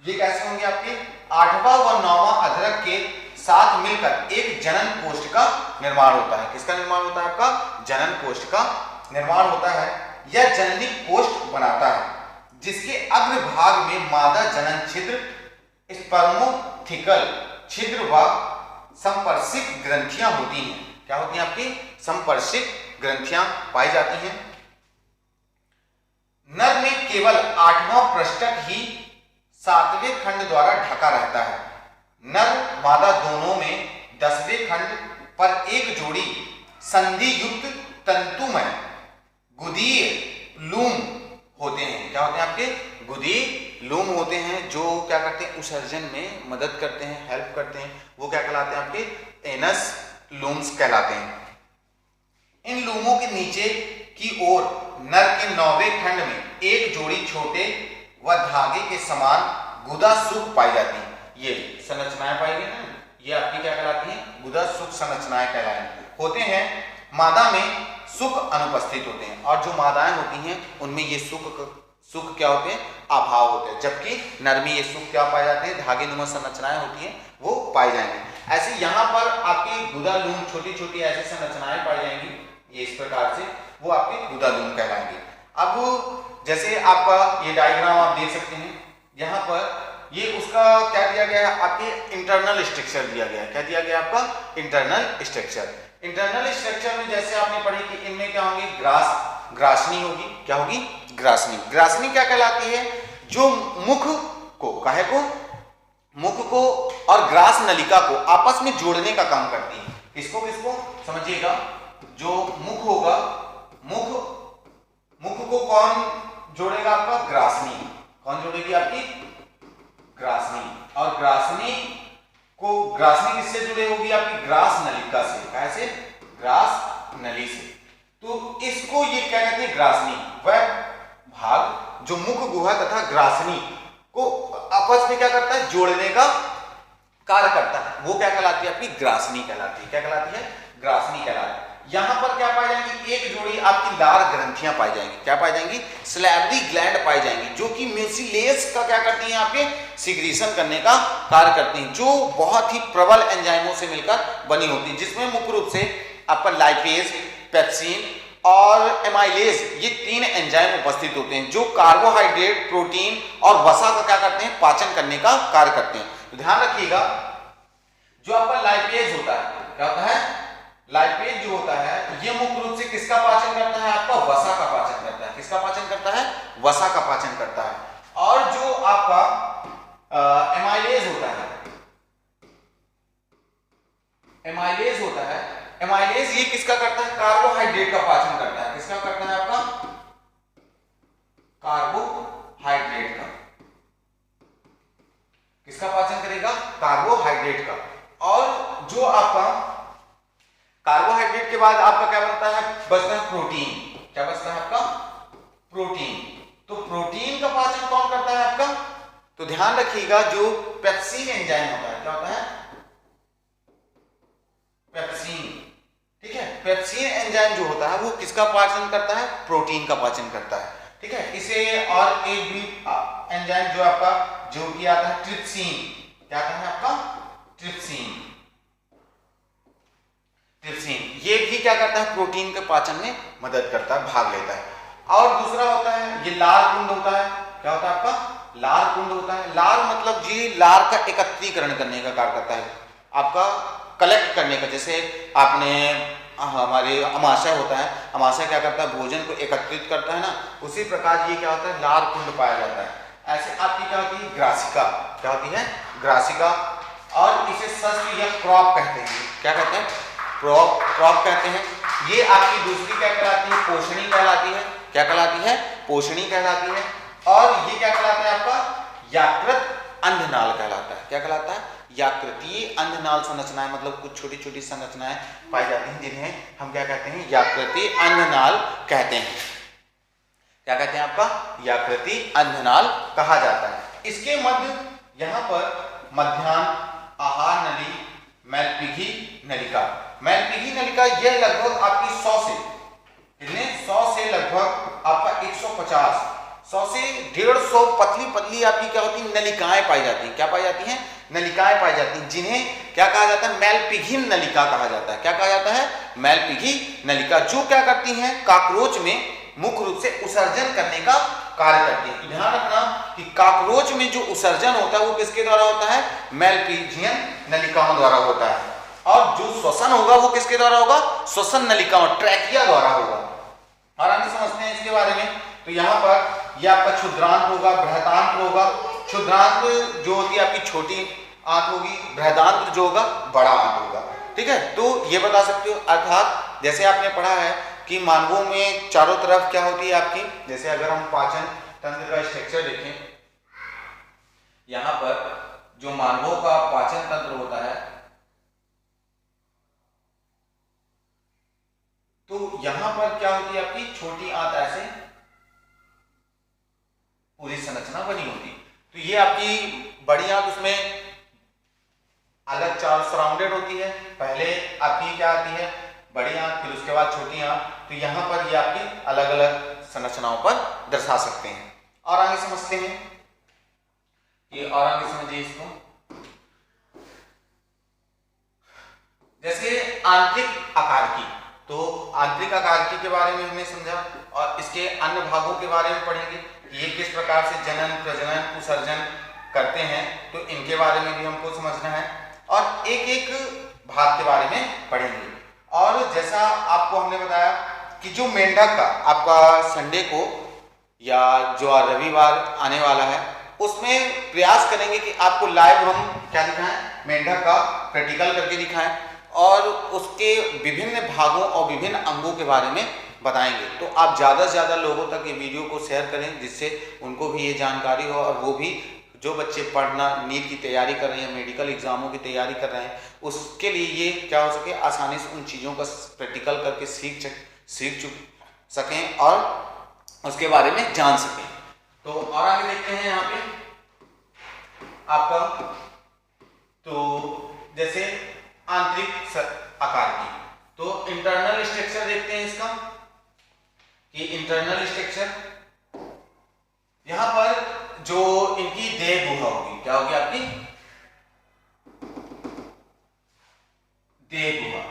ये कैसे होंगे? आपके 8वां व 9वां अधरक के साथ मिलकर एक जनन कोष्ठ का निर्माण होता है। किसका निर्माण होता है? आपका जनन कोष्ठ का निर्माण होता है। यह जननी कोष्ठ बनाता है, जिसके अग्र भाग में मादा जनन छिद्र, स्पर्मोथिकल छिद्र व संपर्शिक ग्रंथियां होती हैं। क्या होती हैं? आपकी संपर्शिक ग्रंथियां पाई जाती हैं। नर में केवल 8वां पृष्ठक ही 7वें खंड द्वारा ढका रहता है। नर मादा दोनों में 10वें खंड पर एक जोड़ी संधि युक्त तंतुमय गुदीय लूम होते हैं। क्या होते हैं? आपके गुदीय लूम होते हैं, जो क्या करते हैं? उत्सर्जन में मदद करते हैं, हेल्प करते हैं। वो क्या कहलाते हैं? आपके एनस लूम्स कहलाते हैं। इन लूमों के नीचे की ओर नर के 9वें खंड में एक जोड़ी छोटे व धागे के समान गुदा सुख पाई जाती है। ये संरचनाएं पाई गई ना, ये आपकी क्या कहलाती हैं? गुदा सुख संरचनाएं कहलाती होते हैं। मादा में सुख अनुपस्थित होते हैं, और जो मादाएं होती हैं उनमें ये सुख क्या होते हैं? अभाव होते हैं। जबकि नर में ये सुख क्या पाए जाते हैं? धागे नुमा संरचनाएं होती हैं, वो पाई जाएंगे। ऐसे यहाँ पर आपकी गुदा लूम, छोटी छोटी ऐसी संरचनाएं पाई जाएंगी, ये इस प्रकार से, वो आपके गुदा लूम कहलाएंगे। अब जैसे आपका ये डायग्राम आप देख सकते हैं, यहाँ पर ये उसका क्या दिया गया है? आपके इंटरनल स्ट्रक्चर दिया गया है। क्या दिया गया? आपका इंटरनल स्ट्रक्चर। इंटरनल स्ट्रक्चर में जैसे आपने पढ़ी कि इनमें क्या होंगी? ग्रासनी होगी। क्या होगी? ग्रासनी। ग्रासनी क्या कहलाती है? जो मुख को, काहे को? मुख को और ग्रास नलिका को आपस में जोड़ने का काम करती है। किसको किसको? समझिएगा, जो मुख होगा, मुख को कौन जोड़ेगा? आपका ग्रासनी। कौन जोड़ेगी? आपकी ग्रासनी। और ग्रासनी किससे जुड़े होगी? आपकी ग्रास नलिका से। कैसे? ग्रास नली से। तो इसको ये क्या कहते हैं? ग्रासनी। वह भाग जो मुख गुहा तथा ग्रासनी को आपस में क्या करता है, जोड़ने का कार्य करता है, वो क्या कहलाती है, आपकी ग्रासनी कहलाती है। क्या कहलाती है, ग्रासनी कहलाती है। यहां पर क्या पाई जाएंगी, एक जोड़ी आपकी लार ग्रंथियां पाई जाएंगी। क्या पाई जाएंगी, सैलिवरी ग्लैंड पाई जाएंगी, जो कि म्यूसिलेज का क्या करती हैं, आपके सिक्रीशन करने का कार्य करती हैं, जो बहुत ही प्रबल एंजाइमों से मिलकर बनी होती है, जिसमें मुख्य रूप से आपका लाइपेज, पेप्सिन और एमाइलेज, ये 3 एंजाइम उपस्थित होते हैं, जो कार्बोहाइड्रेट, प्रोटीन और वसा का क्या करते हैं, पाचन करने का कार्य करते हैं। तो ध्यान रखिएगा, जो आपका लाइपेज होता है, क्या होता है, लाइपेज जो होता है, ये मुख्य रूप से किसका पाचन करता है, आपका वसा का पाचन करता है। किसका पाचन करता है, वसा का पाचन करता है। और जो आपका एमाइलेज होता है, एमाइलेज होता है, एमाइलेज ये किसका करता है, कार्बोहाइड्रेट का पाचन करता है। किसका करता है, आपका कार्बोहाइड्रेट का। किसका पाचन करेगा, कार्बोहाइड्रेट का। और जो आपका कार्बोहाइड्रेट के बाद आपका क्या बनता है, बचता है प्रोटीन। क्या बचता है आपका, प्रोटीन। तो प्रोटीन का पाचन कौन करता है आपका, तो ध्यान रखिएगा, जो पेप्सिन एंजाइम होता है, क्या होता है, पेप्सिन। ठीक है, पेप्सिन एंजाइम जो होता है वो किसका पाचन करता है, प्रोटीन का पाचन करता है। ठीक है, इसे और एक भी एंजाइम जो आपका जो कि आता है ट्रिप्सिन। क्या आता है आपका, ट्रिप्सिन। ट्रिप्सिन ये भी क्या करता है, प्रोटीन के पाचन में मदद करता है, भाग लेता है। और दूसरा होता है ये लार कुंड होता है। क्या होता है आपका, लार कुंड होता है। लार मतलब जी लार का एकत्रीकरण करने का कार्य करता है, आपका कलेक्ट करने का। जैसे आपने हमारे अमाशय होता है, अमाशय क्या करता है, भोजन को एकत्रित करता है ना, उसी प्रकार ये क्या होता है, लार कुंड पाया जाता है। ऐसे आपकी क्या होती है, ग्रासिका। क्या होती है, ग्रासिका। और इसे सस्प या क्रॉप कहते हैं। क्या कहते हैं, क्रॉप कहते हैं। ये आपकी दूसरी क्या कहलाती है, पोषणी कहलाती है। क्या कहलाती है, पोषणी कहलाती है। और ये क्या कहलाता है आपका, यकृत अंधनाल कहलाता है। क्या कहलाता है, यकृतीय अंधनाल संरचनाएं, मतलब कुछ छोटी छोटी संरचनाएं पाई जाती हैं, जिन्हें हम क्या कहते हैं, यकृतीय अंधनाल कहते हैं। क्या कहते हैं आपका, यकृतीय अंधनाल कहा जाता है। इसके मध्य यहाँ पर मध्याह्न आहार नली, मैलपीघी नलिका। मैलपीघी नलिका यह लगभग आपकी 100 से कितने, 100 से लगभग आपका 150, 100 से 150 पतली पतली आपकी क्या होती है, नलिकाएं पाई जाती हैं। क्या पाई जाती हैं, नलिकाएं पाई जाती हैं, जिन्हें क्या कहा जाता है, मैलपीघी नलिका कहा जाता है। क्या कहा जाता है, मैलपीघी नलिका, जो क्या करती हैं, कॉकरोच में मुख्य रूप से उत्सर्जन करने का कार्य करती है। ध्यान रखना कि कॉकरोच में जो उत्सर्जन होता है वो किसके द्वारा होता है, मैलपीजियन नलिकाओं द्वारा होता है। और जो श्वसन होगा वो किसके द्वारा होगा, श्वसन नलिकाओं, ट्रैकिया द्वारा होगा। और हम समझते हैं इसके बारे में। तो यहाँ पर यह आपका क्षुद्रांत होगा, बृहदांत होगा। क्षुद्रांत जो होती है आपकी छोटी आंत होगी, बृहदांत जो होगा बड़ा आंत होगा। ठीक है, तो ये बता सकते हो। अर्थात जैसे आपने पढ़ा है कि मानवों में चारों तरफ क्या होती है आपकी, जैसे अगर हम पाचन तंत्र का स्ट्रक्चर देखें, यहां पर जो मानवों का पाचन तंत्र होता है, तो यहां पर क्या होती है आपकी, छोटी आंत ऐसे पूरी संरचना बनी होती है। तो ये आपकी बड़ी आंत, उसमें अलग चार सराउंडेड होती है। पहले आपकी क्या आती है, बड़ी आंत, फिर उसके बाद छोटी आंत। तो यहाँ पर ये आपकी अलग अलग संरचनाओं पर दर्शा सकते हैं। और आगे समझते हैं ये, और आगे समझिए इसको। जैसे आंतरिक आकारकी, तो आंतरिक आकारकी के बारे में हमने समझा, और इसके अन्य भागों के बारे में पढ़ेंगे, ये किस प्रकार से जनन, प्रजनन, उत्सर्जन करते हैं, तो इनके बारे में भी हमको समझना है। और एक एक भाग के बारे में पढ़ेंगे। और जैसा आपको हमने बताया कि जो मेंढक का आपका संडे को या जो रविवार आने वाला है, उसमें प्रयास करेंगे कि आपको लाइव हम क्या दिखाएं, मेंढक का प्रैक्टिकल करके दिखाएं, और उसके विभिन्न भागों और विभिन्न अंगों के बारे में बताएंगे। तो आप ज़्यादा से ज़्यादा लोगों तक ये वीडियो को शेयर करें, जिससे उनको भी ये जानकारी हो, और वो भी जो बच्चे पढ़ना, नीट की तैयारी कर रहे हैं, मेडिकल एग्जामों की तैयारी कर रहे हैं, उसके लिए ये क्या हो सके, आसानी से उन चीज़ों का प्रैक्टिकल करके सीख सकें, और उसके बारे में जान सके। तो और आगे देखते हैं यहाँ पे आपका, तो जैसे आंतरिक आकार की, तो इंटरनल स्ट्रक्चर देखते हैं इसका कि इंटरनल स्ट्रक्चर यहां पर जो इनकी देह गुहा होगी, क्या होगी आपकी देह गुहा।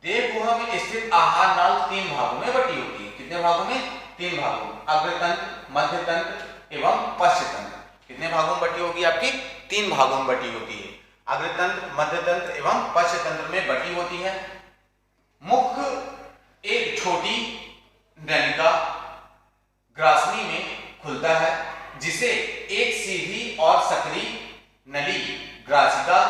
देह गुहा में स्थित आहार नाल 3 भागों में बटी होती है। कितने भागों में? 3 भागों में, अग्रतंत्र, मध्यतंत्र एवं पश्चतंत्र। कितने भागों में बटी होगी आपकी? 3 भागों में बटी होती है। अग्रतंत्र, मध्यतंत्र एवं पश्चतंत्र में बटी होती है। मुख एक छोटी नलिका ग्रासनी में खुलता है, जिसे एक सीधी और सकरी नली ग्रासिका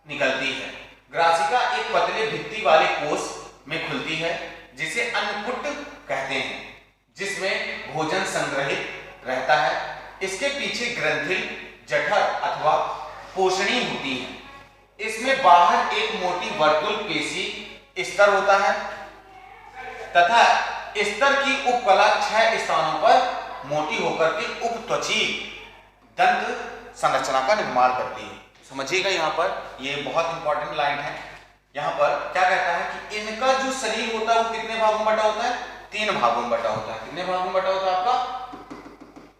निकलती है। ग्रासिका एक पतले भित्ति वाले कोष में खुलती है, जिसे अन्नकूट कहते हैं, जिसमें भोजन संग्रहित रहता है। इसके पीछे ग्रंथिल, जठर अथवा पोषणी होती है। इसमें बाहर एक मोटी वर्तुल पेशी स्तर होता है तथा स्तर की उपकला 6 स्थानों पर मोटी होकर के उपत्वची दंत संरचना का निर्माण करती है। समझिएगा, यहाँ पर ये बहुत इंपॉर्टेंट लाइन है। यहाँ पर क्या कहता है कि इनका जो शरीर होता है वो कितने भागों में बटा होता है? 3 भागों में बटा होता है। कितने भागों में बटा होता है आपका?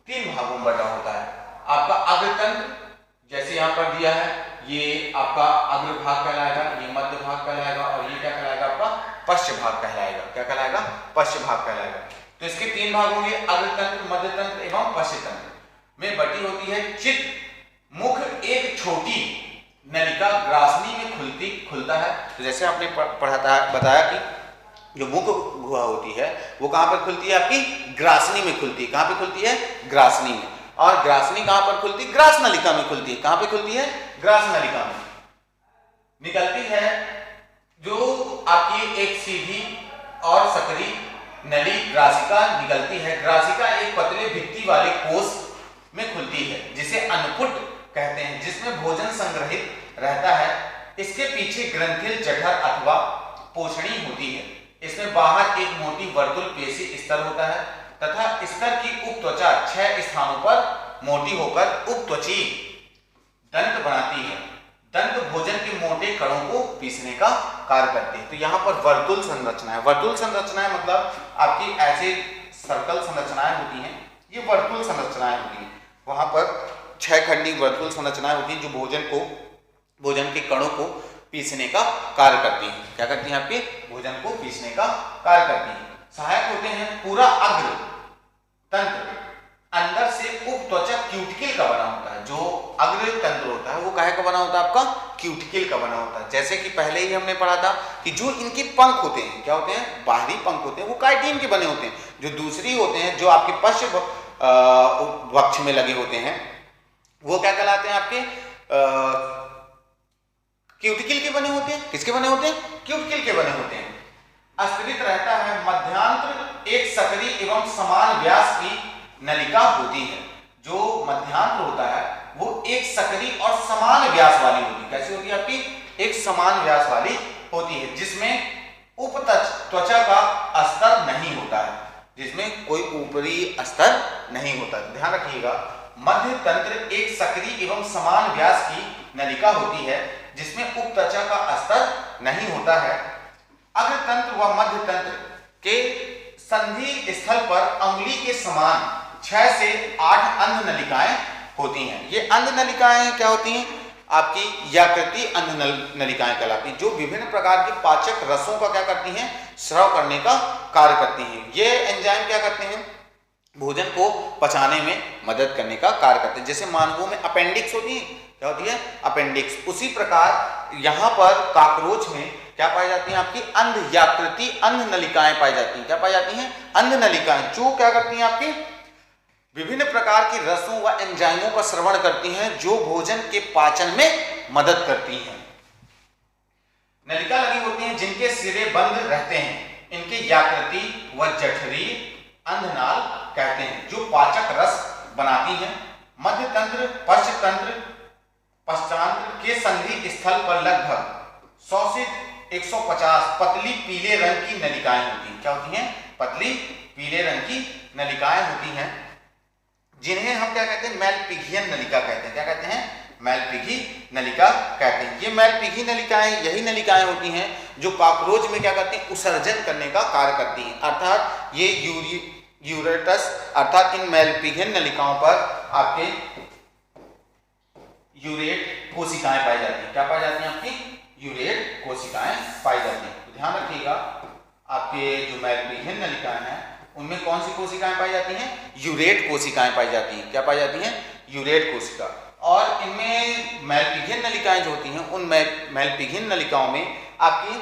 3 भागों में बटा होता है। आपका अग्रतंत्र जैसे यहाँ पर दिया है, ये आपका अग्र भाग कहलाएगा, ये मध्य भाग कहलाएगा और ये क्या कहलाएगा आपका? पश्च भाग कहलाएगा। क्या कहलाएगा? पश्च भाग कहलाएगा। तो इसके 3 भाग होंगे, अग्रतंत्र, मध्यतंत्र एवं पश्चतंत्र में बटी होती है। चित्त मुख एक छोटी नलिका ग्रासनी में खुलता है। तो जैसे आपने बताया कि जो मुख गुहा होती है वो कहां पर खुलती है? आपकी ग्रासनी में खुलती है। कहां पे खुलती है? ग्रासनी में। और ग्रासनी कहां पर खुलती है? ग्रास नलिका में खुलती है। कहां पे खुलती है? ग्रास नलिका में निकलती है, जो आपकी एक सीधी और सकरी नली ग्रासिका निकलती है। ग्रासिका एक पतले भित्ति वाले कोष में खुलती है, जिसे अन्नकूट कहते हैं, जिसमें भोजन संग्रहित रहता है। इसके पीछे ग्रंथिल, जठर अथवा पोषणी होती है। इसमें बाहर एक मोटी वर्तुल पेशी स्तर होता है तथा स्तर की उपत्वचा 6 स्थानों पर मोटी होकर उपत्वची दंत बनाती है। दंत भोजन के मोटे कणों को पीसने का कार्य करती है। तो यहाँ पर वर्तुल संरचना है। वर्तुल संरचनाएं मतलब आपकी ऐसे सर्कल संरचनाएं होती हैं, ये वर्तुल संरचनाएं होती हैं। वहां पर 6 खंडी वर्तुल संरचनाएं होती हैं जो भोजन के कणों को पीसने का कार्य करती हैं। क्या करती हैं? आपके भोजन को पीसने का कार्य करती हैं। सहायक होते हैं। पूरा अग्र तंत्र अंदर से उपत्वचा क्यूटिकल का बना होता है। जो अग्र तंत्र होता है वो काहे का बना होता है? आपका क्यूटिकल का बना होता है। जैसे कि पहले ही हमने पढ़ा था कि जो इनके पंख होते हैं, क्या होते हैं? बाहरी पंख होते हैं, वो काइटिन के बने होते हैं। जो दूसरी होते हैं, जो आपके पश्च वक्ष में लगे होते हैं, वो क्या कहलाते हैं? आपके क्यूटिकल के बने होते हैं। किसके बने होते हैं? क्यूटिकल के बने होते हैं। स्तरित रहता है। मध्यांत्र एक सकरी एवं समान व्यास की नलिका होती है। जो मध्यांत्र होता है वो एक सकरी और समान व्यास वाली होती है। कैसी होती है? आपकी एक समान व्यास वाली होती है, जिसमें उपत्वचा का स्तर नहीं होता है, जिसमें कोई ऊपरी स्तर नहीं होता। ध्यान रखिएगा, मध्य तंत्र एक सकरी एवं समान व्यास की नलिका होती है, जिसमें उपत्वचा का स्तर नहीं होता है। अग्रतंत्र व मध्य तंत्र के संधि स्थल पर अंगुली के समान 6 से 8 अंध नलिकाएं होती हैं। ये अंध नलिकाएं क्या होती हैं? आपकी याकृति अंध नलिकाएं कहलाती हैं, जो विभिन्न प्रकार के पाचक रसों का क्या करती हैं? स्राव करने का कार्य करती हैं। ये एंजाइम क्या करते हैं? भोजन को पचाने में मदद करने का कार्य करते हैं। जैसे मानवों में अपेंडिक्स होती है, क्या होती है? अपेंडिक्स। उसी प्रकार यहाँ पर काकरोच में क्या पाई जाती हैं? आपकी अंध याकृति अंध नलिकाएं पाई जाती हैं। क्या पाई जाती हैं? अंध नलिकाएं, जो क्या करती हैं? आपकी विभिन्न प्रकार के रसों व एंजाइमों का श्रवण करती हैं, जो भोजन के पाचन में मदद करती हैं। नलिका लगी होती हैं जिनके सिरे बंद रहते हैं। इनके याकृति व जठरी अंधनाल कहते हैं, जो पाचक रस बनाती हैं। मध्य तंत्र, पश्चतंत्र, पश्चांत्र के संधि स्थल पर लगभग 100 से 150 पतली पीले रंग की नलिकाएं होती हैं। क्या होती हैं? पतली पीले रंग की नलिकाएं होती हैं, जिन्हें हम क्या कहते हैं, मैलपिघियन नलिका कहते हैं। क्या कहते हैं? मैलपिघी नलिका कहते हैं। ये मैलपिघी नलिकाएं यही नलिकाएं होती हैं जो कॉकरोच में क्या करती हैं, उत्सर्जन करने का कार्य करती हैं। अर्थात ये यूरेटस अर्थात इन मैलपिघियन नलिकाओं पर आपके यूरेट कोशिकाएं पाई जाती हैं। क्या पाई जाती हैं? आपकी यूरेट कोशिकाएं पाई जाती हैं। तो ध्यान रखिएगा, आपके जो मैलपिघियन नलिकाएं हैं उनमें कौन सी कोशिकाएं पाई जाती हैं? यूरेट कोशिकाएं पाई जाती हैं। क्या पाई जाती हैं? यूरेट कोशिका। और इनमें मैलपिघियन नलिकाएं जो होती हैं उन मैलपिघियन नलिकाओं में आपकी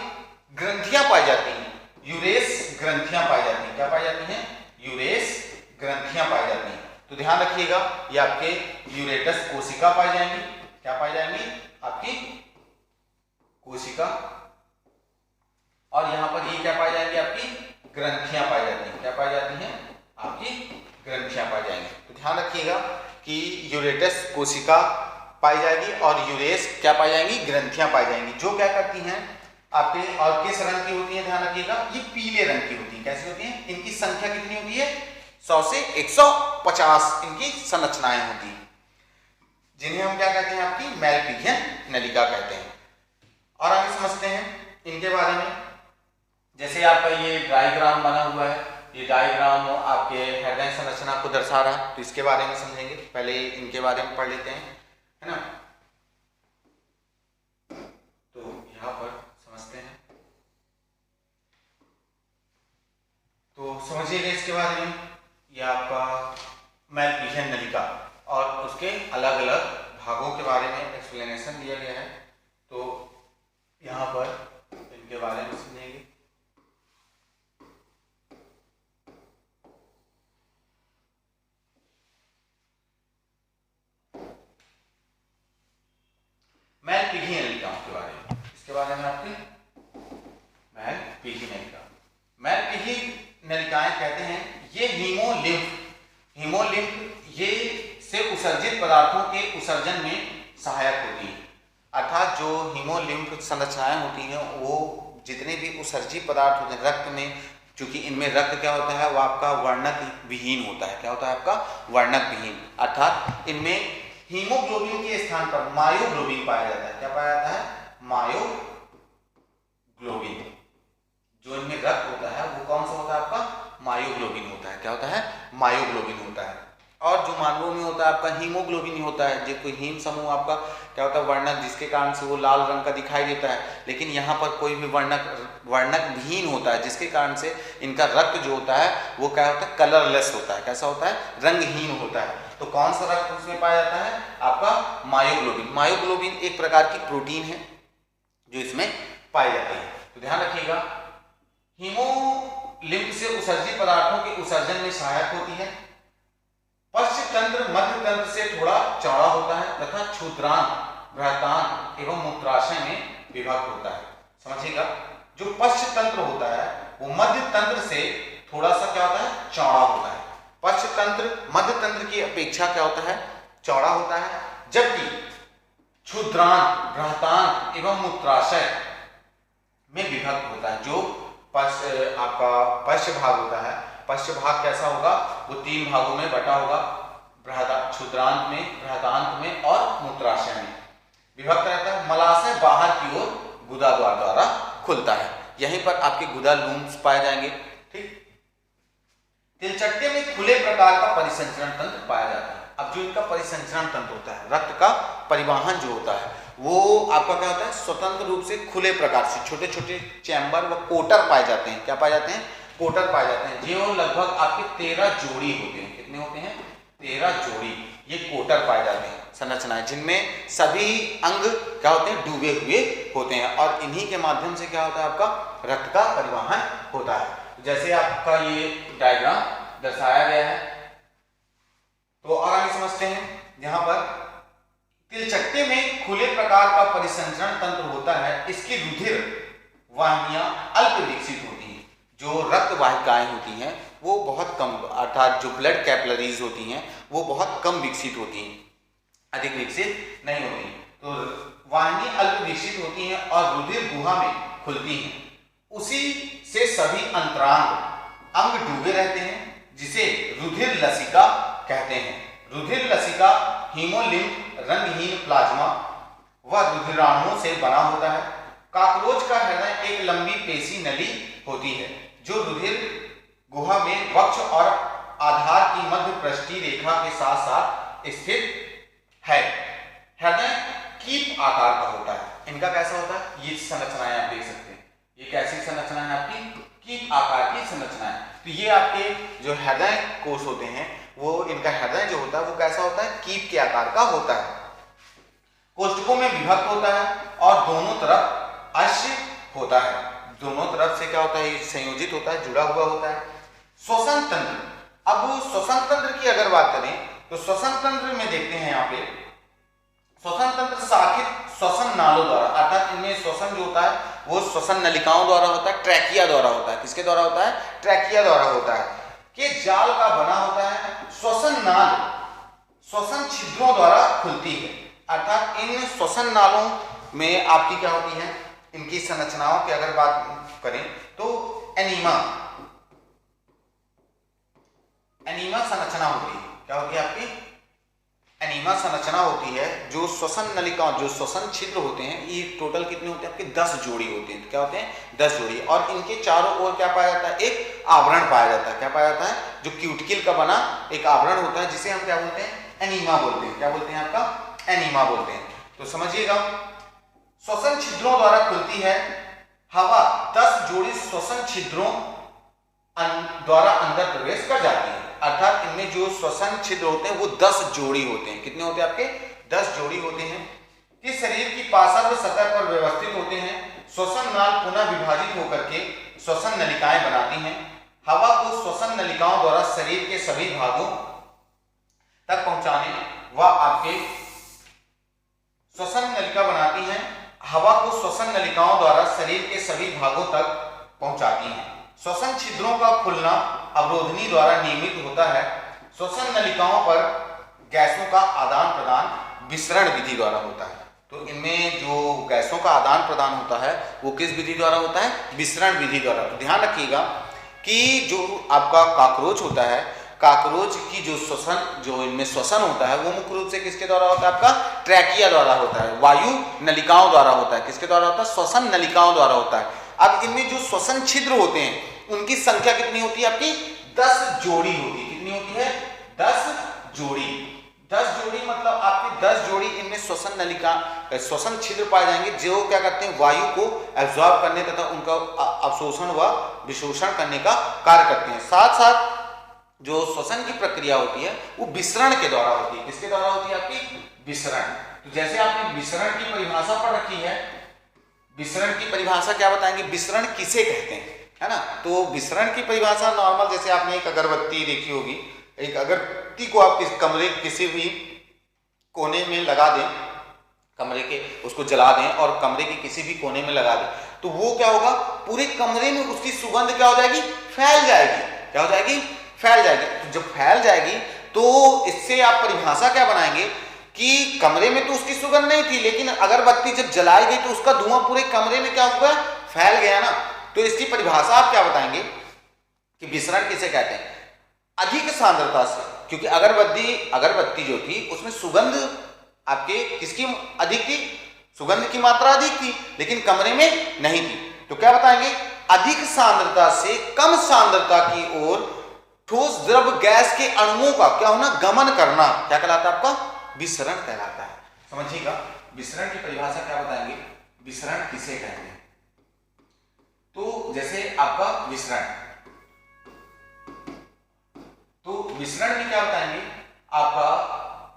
ग्रंथियां पाई जाती हैं, यूरेस ग्रंथियां पाई जाती हैं। क्या पाई जाती हैं? यूरेस ग्रंथियां पाई जाती हैं। तो ध्यान रखिएगा, ये आपके यूरेटस कोशिका पाई जाएंगी। क्या पाई जाएंगी? आपकी कोशिका। और यहां पर ये क्या पाई जाएंगी? आपकी ग्रंथियां पाई जाती हैं। क्या पाई जाती हैं? आपकी ग्रंथियां पाई जाएंगी। तो ध्यान रखिएगा कि यूरेटस कोशिका पाई जाएगी और यूरेस क्या पाई जाएंगी? ग्रंथियां पाई जाएंगी, जो क्या करती हैं आपके, और किस रंग की होती है? ध्यान रखिएगा, ये पीले रंग की होती है। कैसी होती है? इनकी संख्या कितनी होती है? 100 से 150 इनकी संरचनाएं होती हैं, जिन्हें हम क्या कहते हैं? आपकी मैलपिघियन नलिका कहते हैं। और आगे समझते हैं इनके बारे में। जैसे आपका ये डायग्राम बना हुआ है, ये डायग्राम आपके हेडलाइन संरचना को दर्शा रहा है, तो इसके बारे में समझेंगे। पहले इनके बारे में पढ़ लेते हैं, है ना। तो यहाँ पर समझते हैं, तो समझिएगा इसके बारे में। ये आपका मैलपिघियन नलिका और उसके अलग अलग भागों के बारे में एक्सप्लेनेशन दिया गया है, तो यहाँ पर इनके बारे में समझेंगे। मैलपिघियन नलिकाओं के बारे में, इसके बारे में आपकी मैलपिघी नलिका। मैलपिघी नलिकाएं कहते हैं ये हीमोलिम्फ ये से उत्सर्जित पदार्थों के उत्सर्जन में सहायक होती है। अर्थात जो हीमोलिम्फ संरचनाएं होती हैं वो जितने भी उत्सर्जित पदार्थ होते हैं रक्त में, क्योंकि इनमें रक्त क्या होता है? वो आपका वर्णक विहीन होता है। क्या होता है? आपका वर्णक विहीन। अर्थात इनमें हीमोग्लोबिन के स्थान पर मायोग्लोबिन पाया जाता है। क्या पाया जाता है? मायोग्लोबिन। जो इनमें रक्त होता है वो कौन सा होता है? आपका मायोग्लोबिन होता है। क्या होता है? मायोग्लोबिन होता है। और जो मानवों में होता है आपका हीमोग्लोबिन ही होता है। जो कोई हीम समूह आपका क्या होता है? वर्णक, जिसके कारण से वो लाल रंग का दिखाई देता है। लेकिन यहाँ पर कोई भी वर्णक विहीन होता है, जिसके कारण से इनका रक्त जो होता है वो क्या होता है? कलरलेस होता है। कैसा होता है? रंगहीन होता है। तो कौन सा रक्त उसमें पाया जाता है? आपका मायोग्लोबिन। मायोग्लोबिन एक प्रकार की प्रोटीन है जो इसमें पाई जाती है। तो ध्यान रखिएगा, हीमोलिम्फ से उत्सर्जित पदार्थों के उत्सर्जन में सहायक होती है। पश्च तंत्र मध्य तंत्र से थोड़ा चौड़ा होता है तथा क्षुद्रांत, बृहतांत एवं मूत्राशय में विभक्त होता है। समझिएगा, जो पश्च तंत्र होता है वो मध्य तंत्र से थोड़ा सा क्या होता है? चौड़ा होता है। पश्च तंत्र मध्य तंत्र की अपेक्षा क्या होता है? चौड़ा होता है। जबकि क्षुद्रांत, बृहतांत एवं मूत्राशय में विभक्त होता है। जो आपका पश्च भाग होता है, पश्च भाग कैसा होगा? वो 3 भागों में बटा होगा, क्षुद्रांत में, बृहतांत में और मूत्राशय में विभक्त रहता है। मलाशय बाहर की ओर गुदा द्वार द्वारा खुलता है। यहीं पर आपके गुदा लूम्स पाए जाएंगे। ठीक। तिलचट्टे में खुले प्रकार का परिसंचरण तंत्र पाया जाता है। अब जो इनका परिसंचरण तंत्र होता है, रक्त का परिवहन जो होता है, वो आपका क्या होता है? स्वतंत्र रूप से खुले प्रकार से छोटे छोटे चैम्बर व कोटर पाए जाते हैं। क्या पाए जाते हैं? कोटर पाए जाते हैं। जो लगभग आपके 13 जोड़ी होते हैं। कितने होते हैं? 13 जोड़ी ये कोटर पाए जाते हैं संरचनाएं, जिनमें सभी अंग क्या होते हैं? डूबे हुए होते हैं। और इन्हीं के माध्यम से क्या होता है? आपका रक्त का परिवहन होता है। जैसे आपका ये डायग्राम दर्शाया गया है। तो और आगे समझते हैं, यहाँ पर तिलचट्टे में खुले प्रकार का परिसंचरण तंत्र होता है। इसकी रुधिर वाहिनियां अल्प विकसित होती हैं। जो रक्त वाहिकाएं होती हैं वो बहुत कम, अर्थात जो ब्लड कैपिलरीज होती हैं वो बहुत कम विकसित होती हैं, अधिक विकसित नहीं होती। तो वाहिनी अल्प विकसित होती हैं और रुधिर गुहा में खुलती हैं। उसी से सभी अंतरांग अंग डूबे रहते हैं, जिसे रुधिर लसिका कहते हैं। रुधिर लसिका हीमोलिम्फ रंगहीन प्लाज्मा व रुधिराणुओं से बना होता है। कॉकरोच का हृदय एक लंबी पेशी नली होती है जो रुधिर गुहा में वक्ष और आधार की मध्य पृष्ठीय रेखा के साथ साथ स्थित है। हृदय कीप आकार का होता है। इनका कैसा होता है, ये संरचनाएं आप देख सकते हैं, ये कैसी संरचना है आपकी, कीप आकार की संरचना है। तो ये आपके जो हृदय कोश होते हैं, वो इनका हृदय जो होता है वो कैसा होता है, कीप के आकार का होता है। कोष्ठकों में विभक्त होता है और दोनों तरफ अश्य होता है। दोनों तरफ से क्या होता है, ये संयोजित होता है, जुड़ा हुआ होता है। श्वसन तंत्र, अब श्वसन तंत्र की अगर बात करें तो श्वसन तंत्र में देखते हैं यहाँ पे, श्वसन तंत्र शाखित श्वसन नालों द्वारा, अर्थात इनमें श्वसन जो होता है वो श्वसन नलिकाओं द्वारा होता है, ट्रैकिया द्वारा होता है। किसके द्वारा होता है, ट्रैकिया द्वारा होता है, के जाल का बना होता है। श्वसन नाल श्वसन छिद्रों द्वारा खुलती है, अर्थात इन श्वसन नालों में आपकी क्या होती है, इनकी संरचनाओं की अगर बात करें तो एनीमा संरचना होती है। क्या होती है आपकी, एनीमा संरचना होती है। जो श्वसन नलिकाओं, जो श्वसन छिद्र होते हैं, ये टोटल कितने होते हैं आपके, 10 जोड़ी होते हैं। क्या होते हैं, 10 जोड़ी, और इनके चारों ओर क्या पाया जाता है, एक आवरण पाया जाता है। क्या पाया जाता है, जो क्यूटिकल का बना एक आवरण होता है, जिसे हम क्या बोलते हैं, एनीमा बोलते हैं। क्या बोलते हैं आपका, एनीमा बोलते हैं। तो समझिएगा, श्वसन छिद्रों द्वारा खुलती है। हवा 10 जोड़ी श्वसन छिद्रों द्वारा अंदर प्रवेश कर जाती है, अर्थात इनमें जो श्वसन छिद्र होते हैं वो 10 जोड़ी होते हैं। कितने होते हैं आपके, 10 जोड़ी होते हैं। कि शरीर की पार्श्व सतह पर व्यवस्थित होते हैं। श्वसन नाल पुनः विभाजित होकर के श्वसन नलिकाएं बनाती हैं। हवा को श्वसन नलिकाओं द्वारा शरीर के सभी भागों तक पहुंचाने व आपके श्वसन नलिका बनाती हैं। हवा को श्वसन नलिकाओं द्वारा शरीर के सभी भागों तक पहुंचाती हैं। श्वसन छिद्रों का खुलना अवरोधनी द्वारा नियमित होता है। श्वसन नलिकाओं पर गैसों का आदान प्रदान विसरण विधि द्वारा होता है। तो इनमें जो गैसों का आदान प्रदान होता है वो किस विधि द्वारा होता है, विसरण विधि द्वारा। तो ध्यान रखिएगा कि जो आपका कॉकरोच होता है, कॉकरोच की जो श्वसन, जो इनमें श्वसन होता है वो मुख्य रूप से किसके द्वारा होता है, आपका ट्रैकिया द्वारा होता है, वायु नलिकाओं द्वारा होता है। किसके द्वारा होता है, श्वसन नलिकाओं द्वारा होता है। अब इनमें जो श्वसन छिद्र होते हैं उनकी संख्या कितनी होती है आपकी, 10 जोड़ी होती है। कितनी होती है, 10 जोड़ी। 10 जोड़ी मतलब आपकी 10 जोड़ी इनमें श्वसन नलिका, श्वसन छिद्र पाए जाएंगे, जो क्या करते हैं, वायु को एब्जॉर्ब करने तथा उनका अवशोषण व विशोषण करने का कार्य करते हैं। साथ साथ जो श्वसन की प्रक्रिया होती है वो विसरण के द्वारा होती है। किसके द्वारा होती है आपकी, विसरण। तो जैसे आपने विसरण की परिभाषा पढ़ रखी है, विसरण की परिभाषा क्या बताएंगे, विसरण किसे कहते हैं, है ना। तो विसरण की परिभाषा नॉर्मल, जैसे आपने एक अगरबत्ती देखी होगी, एक अगरबत्ती को आप कमरे किसी भी कोने में लगा दें, कमरे के उसको जला दें और कमरे के किसी भी कोने में लगा दें, तो वो क्या होगा, पूरे कमरे में उसकी सुगंध क्या हो जाएगी, फैल जाएगी। क्या हो जाएगी, फैल जाएगी। तो जब फैल जाएगी तो इससे आप परिभाषा क्या बनाएंगे कि कमरे में तो उसकी सुगंध नहीं थी, लेकिन अगरबत्ती जब जलाई गई तो उसका धुआं पूरे कमरे में क्या हुआ, फैल गया ना। तो इसकी परिभाषा आप क्या बताएंगे कि विसरण किसे कहते हैं, अधिक सांद्रता से, क्योंकि अगरबत्ती जो थी उसमें सुगंध आपके किसकी अधिक थी, सुगंध की मात्रा अधिक थी, लेकिन कमरे में नहीं थी। तो क्या बताएंगे, अधिक सांद्रता से कम सांद्रता की ओर ठोस द्रव गैस के अणुओं का क्या होना, गमन करना, क्या कहलाता है आपका, विसरण कहलाता है। समझिएगा, विसरण की परिभाषा क्या बताएंगे, विसरण किसे कहते हैं। तो जैसे आपका विसरण, तो विसरण में क्या बताएंगे, आपका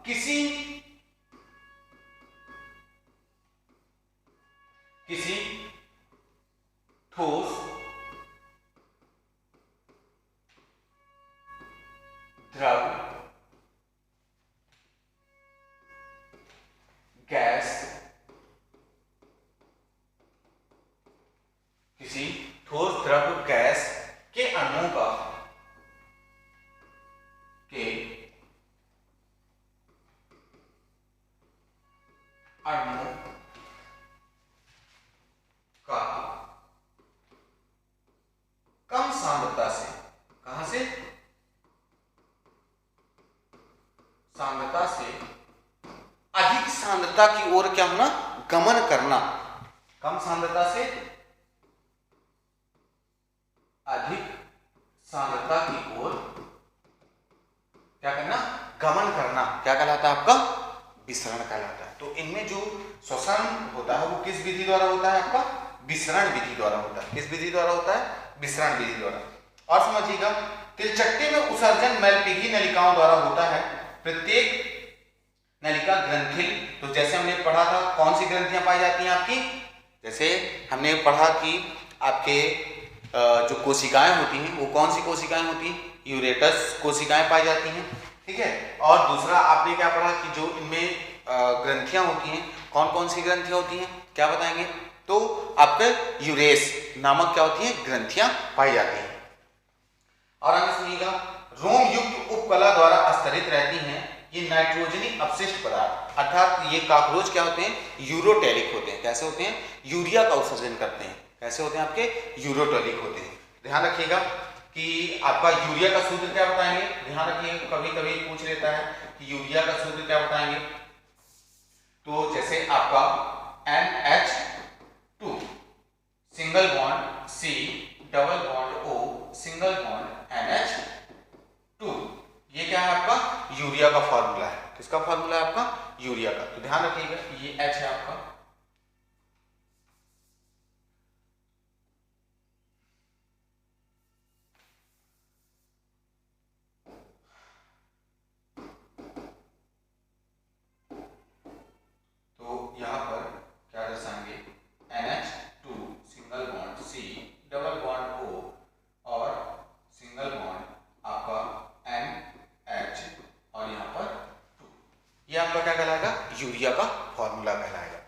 किसी ठोस द्रव गैस, किसी ठोस द्रव गैस के अणुओं का कम सांद्रता से होना, गमन करना, कम सांद्रता से अधिक सांद्रता की ओर क्या करना, गमन करना, क्या कहलाता है आपका, विसरण कहलाता है। तो इनमें जो श्वसन होता है वो किस विधि द्वारा होता है, आपका विसरण विधि द्वारा होता है। किस विधि द्वारा होता है, विसरण विधि द्वारा। और समझिएगा, तिलचट्टे में उत्सर्जन मैलपीघी नलिकाओं द्वारा होता है। प्रत्येक नलिका ग्रंथिल, तो जैसे हमने पढ़ा था कौन सी ग्रंथियां पाई जाती हैं आपकी, जैसे हमने पढ़ा कि आपके जो कोशिकाएं होती हैं वो कौन सी कोशिकाएं होती हैं, यूरेटस कोशिकाएं पाई जाती हैं, ठीक है। और दूसरा आपने क्या पढ़ा कि जो इनमें ग्रंथियां होती हैं, कौन कौन सी ग्रंथियां होती हैं, क्या बताएंगे, तो आपके यूरेस नामक क्या होती है, ग्रंथियां पाई जाती हैं। और आगे सुनिएगा, रोम युक्त उपकला द्वारा स्तरित रहती हैं ये नाइट्रोजनी अपशिष्ट पदार्थ, अर्थात ये काकरोच क्या होते हैं, यूरोटेलिक होते हैं। कैसे होते हैं, यूरिया का उत्सर्जन करते हैं। कैसे होते हैं आपके, यूरोटेलिक होते हैं। ध्यान रखिएगा कि आपका यूरिया का सूत्र क्या बताएंगे, ध्यान रखिए, कभी कभी पूछ लेता है कि यूरिया का सूत्र क्या बताएंगे। तो जैसे आपका NH2 single bond C double bond O single bond NH2, ये क्या है आपका, यूरिया का फॉर्मूला है। किसका फॉर्मूला है, आपका यूरिया का। तो ध्यान रखिएगा ये H है आपका, तो यहां पर क्या दर्शाएंगे, NH2 single bond C double bond O और सिंगल बॉन्ड आपका NH और यहां पर 2, ये आपका क्या कहलाएगा, यूरिया का फॉर्मूला कहलाएगा।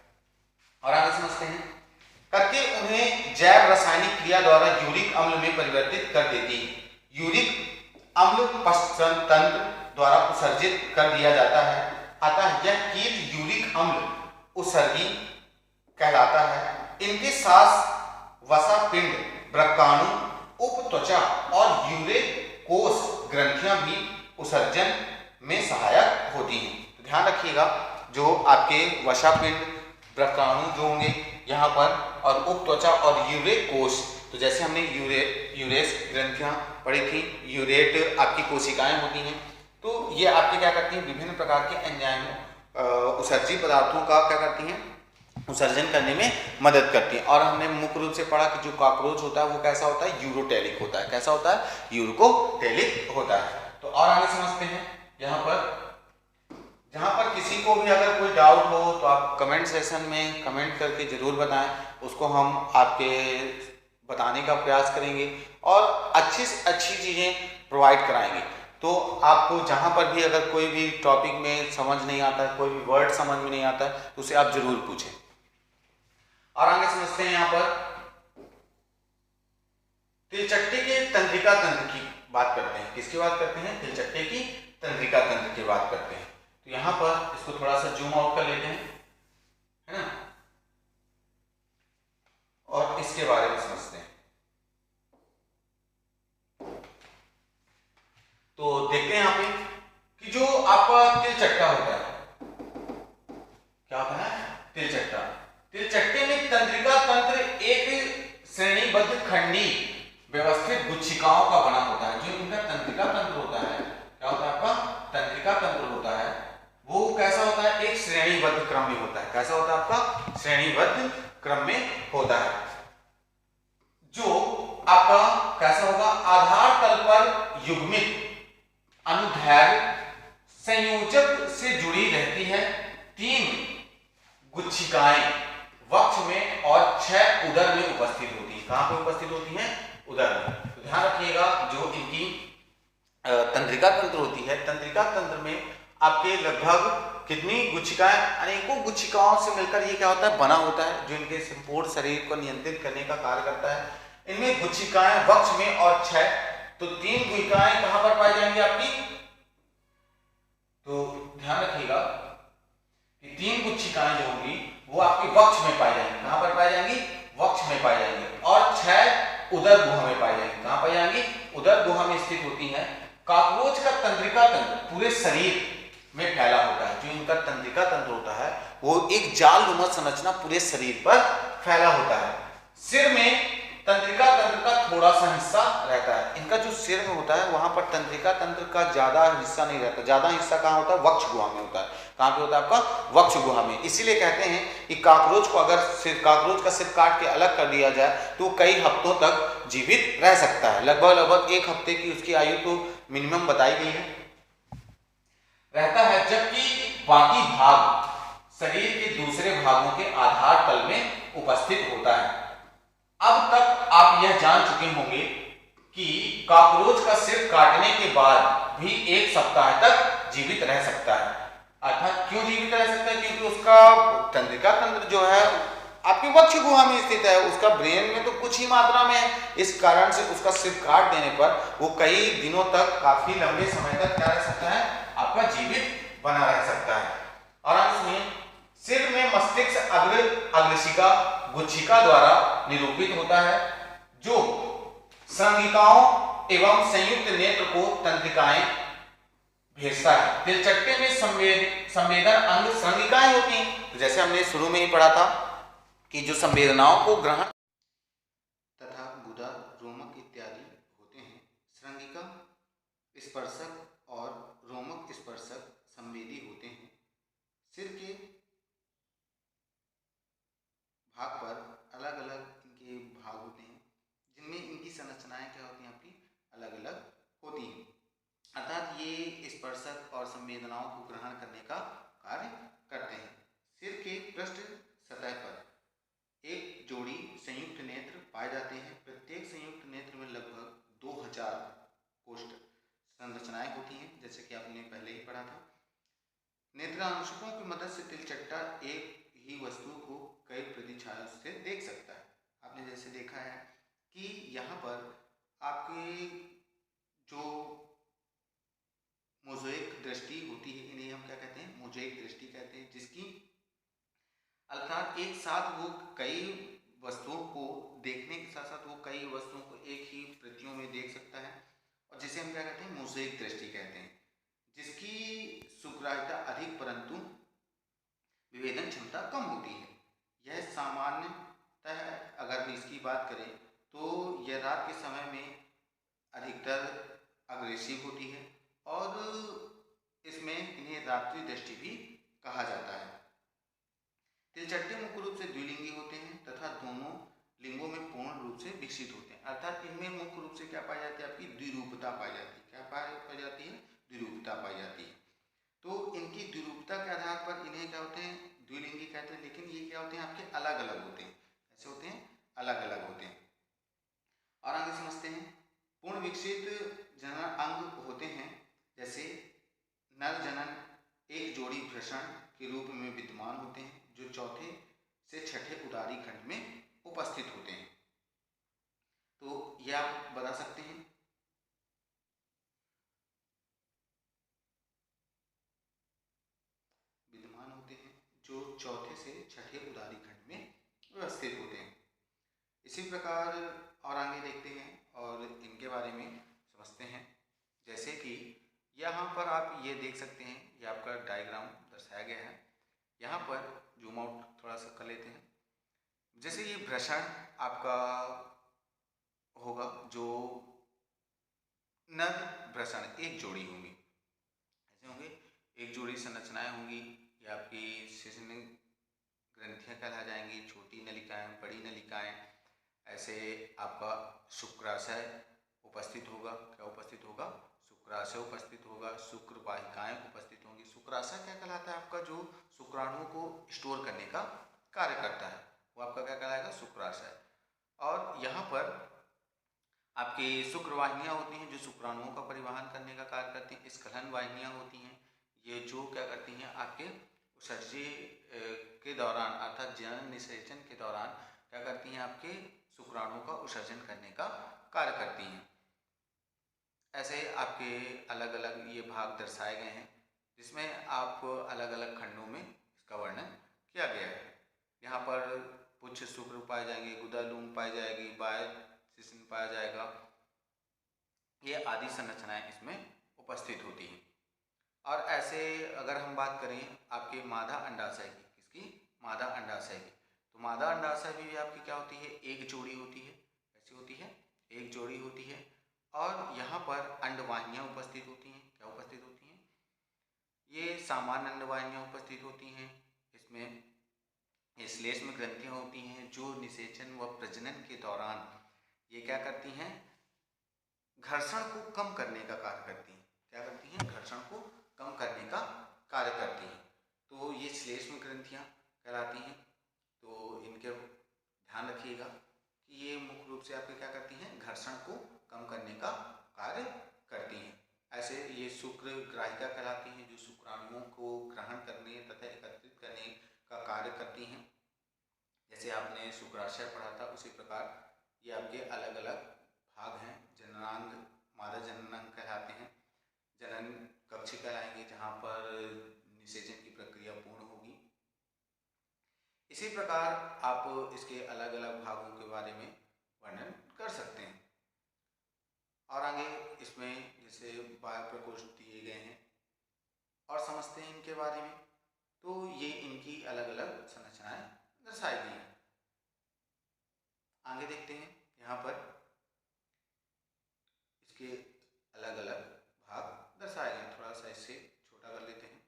और आगे समझते हैं, करके उन्हें जैव रासायनिक क्रिया द्वारा यूरिक अम्ल में परिवर्तित कर देती है। यूरिक अम्ल पश्चन तंत्र द्वारा उत्सर्जित कर दिया जाता है, अतः यह कीट यूरिक अम्ल उत्सर्गी कहलाता है। इनके साथ वसा पिंड, व्रकाणु, उपत्वचा और यूरेकोस ग्रंथियां भी उत्सर्जन में सहायक होती हैं। तो ध्यान रखिएगा, जो आपके वसापिंड, व्रकाणु जो होंगे यहाँ पर, और उपत्वचा और यूरेकोस, तो जैसे हमने यूरेस ग्रंथियां पढ़ी थी, यूरेट आपकी कोशिकाएं होती हैं, तो ये आपके क्या करती हैं, विभिन्न प्रकार के एंजाइमों, उत्सर्जी पदार्थों का क्या करती हैं, उत्सर्जन करने में मदद करती हैं। और हमने मुख्य रूप से पढ़ा कि जो कॉकरोच होता है वो कैसा होता है, यूरोटेलिक होता है। कैसा होता है, यूरोटेलिक होता है। तो और आगे समझते हैं, यहाँ पर जहाँ पर किसी को भी अगर कोई डाउट हो तो आप कमेंट सेशन में कमेंट करके जरूर बताएं, उसको हम आपके बताने का प्रयास करेंगे और अच्छी से अच्छी चीज़ें प्रोवाइड कराएंगे। तो आपको जहाँ पर भी अगर कोई भी टॉपिक में समझ नहीं आता है, कोई भी वर्ड समझ में नहीं आता है, तो उसे आप जरूर पूछें। और आगे समझते हैं, यहाँ पर तिलचट्टे के तंत्रिका तंत्र की बात करते हैं। किसकी बात करते हैं, तिलचट्टे की तंत्रिका तंत्र की बात करते हैं। तो यहां पर इसको थोड़ा सा जूम आउट कर लेते हैं, है ना, और इसके बारे में समझते हैं। तो देखते हैं यहां पे कि जो आपका तिलचट्टा होता है, क्या होता है, तिलचट्टा। तिलचट्टे में तंत्रिका तंत्र एक श्रेणीबद्ध खंडी व्यवस्थित गुच्छिकाओं का बना होता है। जो इनका तंत्रिका तंत्र होता है, क्या होता है आपका, तंत्रिका तंत्र होता है, वो कैसा होता है, एक श्रेणीबद्ध क्रम में होता है। कैसा होता है आपका, श्रेणीबद्ध क्रम में होता है। जो आपका कैसा होगा, आधार तल पर युग्मित अनुदैर्घ्य संयोजक से जुड़ी रहती है। 3 गुच्छिकाएं वक्ष में और 6 उदर में उपस्थित होती है। कहां पर उपस्थित होती हैं, उदर में। तो ध्यान रखिएगा, जो इनकी तंत्रिका तंत्र होती है, तंत्रिका तंत्र में आपके लगभग कितनी गुच्छिकाएं, अनेकों गुच्छिकाओं से मिलकर ये क्या होता है, बना होता है, जो इनके संपूर्ण शरीर को नियंत्रित करने का कार्य करता है। इनमें गुच्छिकाएं वक्ष में और 6, तो 3 गुच्छिकाएं कहां पर पाई जाएंगी आपकी, तो ध्यान रखिएगा कि 3 गुच्छिकाएं जो होंगी वो आपकी वक्ष में पाई जाएंगी। कहां पर पाई जाएंगी, वक्ष में पाई जाएंगी। और 6 उदर गुहा में पाई जाएंगी। कहां पाई जाएंगी, उदर गुहा में स्थित होती है। काकरोच का तंत्रिका तंत्र पूरे शरीर में फैला होता है। जो इनका तंत्रिका तंत्र होता है वो एक जालनुमा संरचना पूरे शरीर पर फैला होता है। सिर में तंत्रिका तंत्र का थोड़ा सा हिस्सा रहता है। इनका जो सिर में होता है वहां पर तंत्रिका तंत्र का ज्यादा हिस्सा नहीं रहता। ज्यादा हिस्सा कहाँ होता है? वक्ष गुहा में होता है। कहाँ पे होता है आपका? वक्ष गुहा में। इसीलिए कहते हैं कि काकरोच को अगर काकरोच का सिर काट के अलग कर दिया जाए तो कई हफ्तों तक जीवित रह सकता है। लगभग 1 हफ्ते की उसकी आयु तो मिनिमम बताई गई है रहता है, जबकि बाकी भाग शरीर के दूसरे भागों के आधार तल में उपस्थित होता है। अब तक आप यह जान चुके होंगे कि कॉकरोच का सिर काटने के बाद भी 1 सप्ताह तक जीवित रह सकता है। अर्थात क्यों जीवित रह सकता है? क्योंकि उसका तंत्रिका तंत्र जो है आपके वक्ष गुहा में स्थित है, उसका ब्रेन में तो कुछ ही मात्रा में है। इस कारण से उसका सिर काट देने पर वो कई दिनों तक, काफी लंबे समय तक क्या रह सकता है? आपका जीवित बना रह सकता है। और अंत में सिर में मस्तिष्क अग्रशिका गुच्छिका द्वारा निरूपित होता है, जो संगिकाओं एवं संयुक्त नेत्र को तंत्रिकाएं भेजता है। तिलचट्टे में संवेदन अंग संगिकाएं होती हैं। तो जैसे हमने शुरू में ही पढ़ा था कि जो संवेदनाओं को ग्रहण तथा गुदा, रोमक इत्यादि होते हैं। श्रृंगिका स्पर्शक और रोमक स्पर्शक संवेदी होते हैं। सिर के भाग पर अलग अलग इनके भाग होते हैं, जिनमें इनकी संरचनाएं क्या होती हैं? आपकी अलग अलग होती हैं। अर्थात ये स्पर्शक और संवेदनाओं को ग्रहण करने का कार्य करते हैं। सिर के पृष्ठ सतह पर एक जोड़ी संयुक्त नेत्र पाए जाते हैं। प्रत्येक संयुक्त नेत्र में लगभग 2000 कोष्ठ संरचनाएं होती हैं, जैसे कि आपने पहले ही पढ़ा था। नेत्रांशकों की मदद से तिलचट्टा एक ही वस्तु को कई प्रतिछायों से देख सकता है। आपने जैसे देखा है कि यहाँ पर आपके जो मोज़ेक दृष्टि होती है, इन्हें हम क्या कहते हैं? मोज़ेक दृष्टि कहते हैं, जिसकी अर्थात एक साथ वो कई वस्तुओं को देखने के साथ साथ वो कई वस्तुओं को एक ही प्रतियों में देख सकता है, और जिसे हम क्या कहते हैं? मोज़ेक दृष्टि कहते हैं, जिसकी सुग्राह्यता अधिक परंतु विभेदन क्षमता कम होती है। यह सामान्यतः अगर इसकी बात करें तो यह रात के समय में अधिकतर अग्रेसिव होती है, और इसमें इन्हें रात्रि दृष्टि भी कहा जाता है। तिलचट्टे मुख्य रूप से द्विलिंगी होते हैं तथा दोनों लिंगों में पूर्ण रूप से विकसित होते हैं। अर्थात इनमें मुख्य रूप से क्या पाई जाती है? आपकी द्विरूपता पाई जाती है। क्या पाई जाती है? द्विरूपता पाई जाती है। तो इनकी द्विरूपता के आधार पर इन्हें क्या होते हैं? द्विलिंगी कहते हैं। लेकिन ये क्या होते हैं? आपके अलग अलग होते हैं। ऐसे होते हैं, अलग अलग होते हैं। और आगे समझते हैं। पूर्ण विकसित जनन अंग होते हैं, जैसे नर जनन एक जोड़ी वृषण के रूप में विद्यमान होते हैं, जो चौथे से छठे उदारी खंड में उपस्थित होते हैं। तो यह आप बता सकते हैं। विद्यमान होते हैं जो चौथे से छठे उदारी खंड में व्यवस्थित होते हैं। इसी प्रकार और आगे देखते हैं और इनके बारे में समझते हैं। जैसे कि यहाँ पर आप ये देख सकते हैं, ये आपका डायग्राम दर्शाया गया है। यहाँ पर जूम आउट थोड़ा सा कर लेते हैं। जैसे ये वृषण आपका होगा, जो नर वृषण एक जोड़ी होंगी, ऐसे होंगे, एक जोड़ी संरचनाएं होंगी। ये आपकी शिश्न ग्रंथियां कहला जाएंगी, छोटी नलिकाएं, बड़ी नलिकाएं। ऐसे आपका शुक्राशय उपस्थित होगा। क्या उपस्थित होगा? शुक्राशय उपस्थित होगा। शुक्र वाहिकाएं उपस्थित होंगी। शुक्राशय क्या कहलाता है? आपका जो शुक्राणुओं को स्टोर करने का कार्य करता है, वो आपका क्या कहलाएगा? शुक्राशय। और यहाँ पर आपकी शुक्र वाहिनियाँ होती हैं, जो शुक्राणुओं का परिवहन करने का कार्य करती हैं। स्खलन वाहिनियाँ होती हैं, ये जो क्या करती हैं? आपके उत्सर्जी के दौरान, अर्थात जनन निषेचन के दौरान क्या करती हैं? आपके शुक्राणुओं का उत्सर्जन करने का कार्य करती हैं। ऐसे आपके अलग अलग ये भाग दर्शाए गए हैं, जिसमें आप अलग अलग खंडों में इसका वर्णन किया गया है। यहाँ पर पुच्छ शुक्र पाए जाएंगे, गुदा लूम पाई जाएगी, बाह्य शिश्न पाया जाएगा। ये आदि संरचनाएं इसमें उपस्थित होती हैं। और ऐसे अगर हम बात करें आपके मादा अंडाशय की, किसकी, मादा अंडाशय की, तो मादा अंडाशय में भी आपकी क्या होती है, एक जोड़ी होती है। कैसी होती है, एक जोड़ी होती है। और यहाँ पर अंडवाहियाँ उपस्थित होती हैं। क्या उपस्थित होती हैं, ये सामान्य अंडवाहियाँ उपस्थित होती हैं। इसमें श्लेष्म ग्रंथियाँ होती हैं जो निषेचन व प्रजनन के दौरान ये क्या करती हैं, घर्षण को कम करने का कार्य करती हैं। क्या करती हैं, घर्षण को कम करने का कार्य करती हैं। तो ये श्लेष्म ग्रंथियाँ कहलाती हैं। तो इनके ध्यान रखिएगा कि ये मुख्य रूप से आपके क्या करती हैं, घर्षण को कम करने का कार्य करती हैं। ऐसे ये शुक्रग्राहिका कहलाती हैं, जो शुक्राणुओं को ग्रहण करने तथा एकत्रित करने का कार्य करती हैं। जैसे आपने शुक्राशय पढ़ा था, उसी प्रकार ये आपके अलग अलग भाग हैं। जननांग, मादा जननांग कहलाते हैं। जनन कक्ष कहलाएंगे, जहाँ पर निषेचन की प्रक्रिया पूर्ण होगी। इसी प्रकार आप इसके अलग अलग भागों के बारे में वर्णन कर सकते हैं। और आगे इसमें जैसे बाह्य प्रकोष्ठ दिए गए हैं और समझते हैं इनके बारे में। तो ये इनकी अलग अलग संरचनाएं दर्शाई गई हैं। आगे देखते हैं, यहाँ पर इसके अलग अलग भाग दर्शाए गए। थोड़ा सा इससे छोटा कर लेते हैं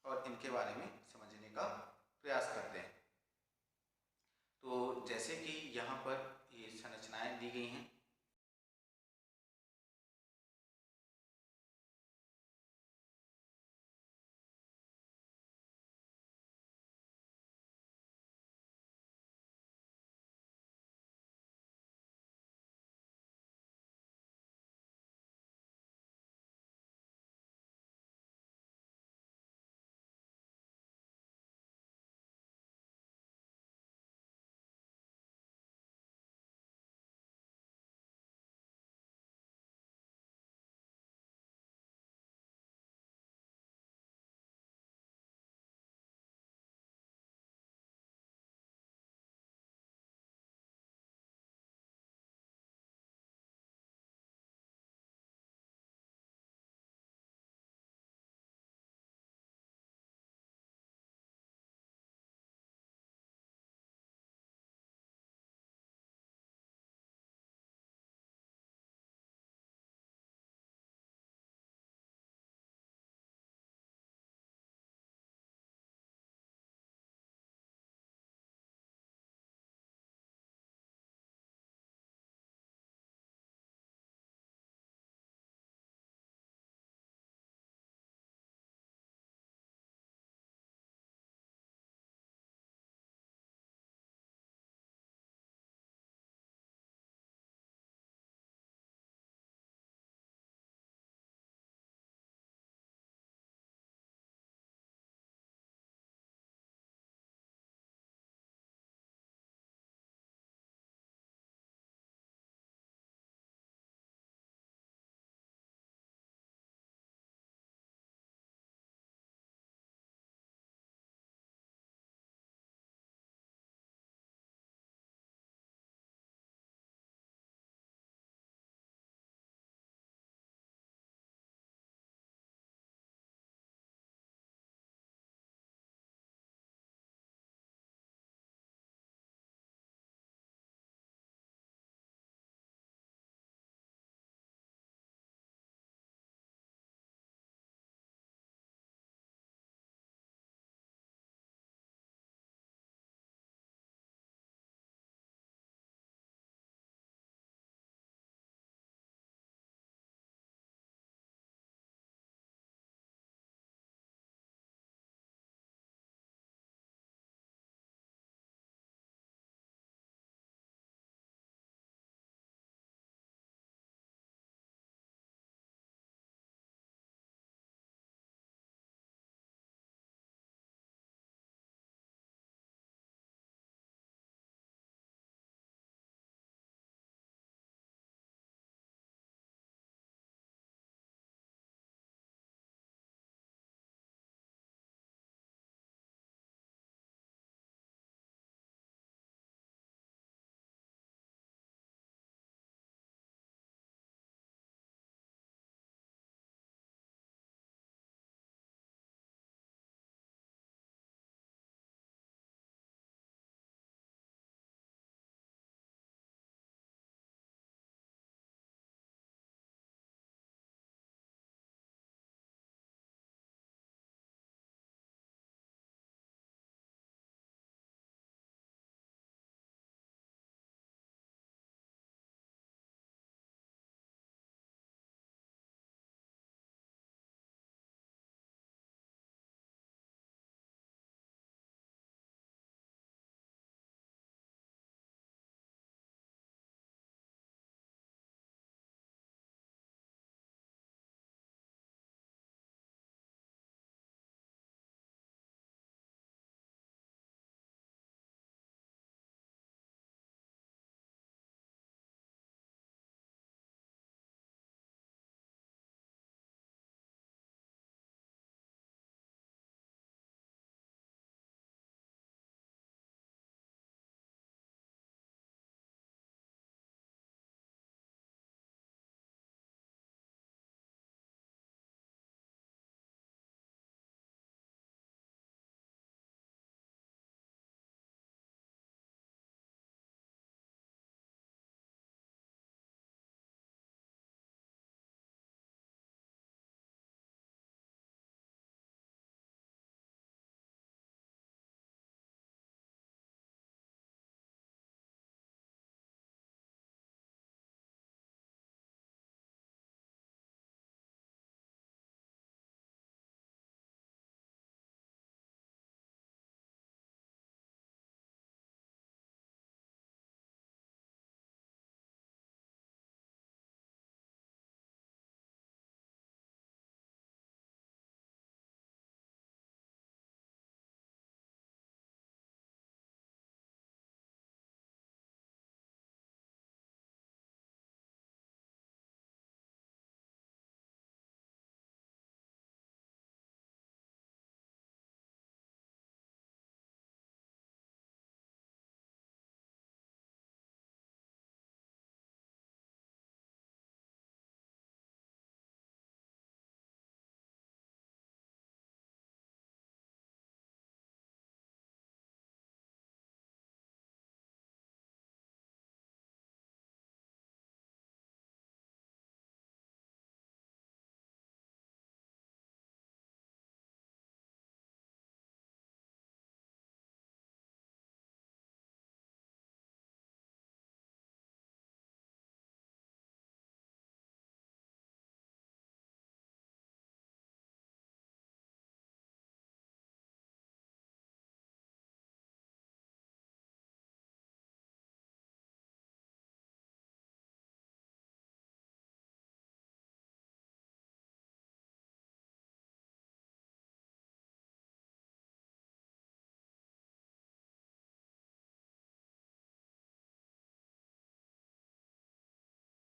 और इनके बारे में समझने का प्रयास करते हैं। तो जैसे कि यहाँ पर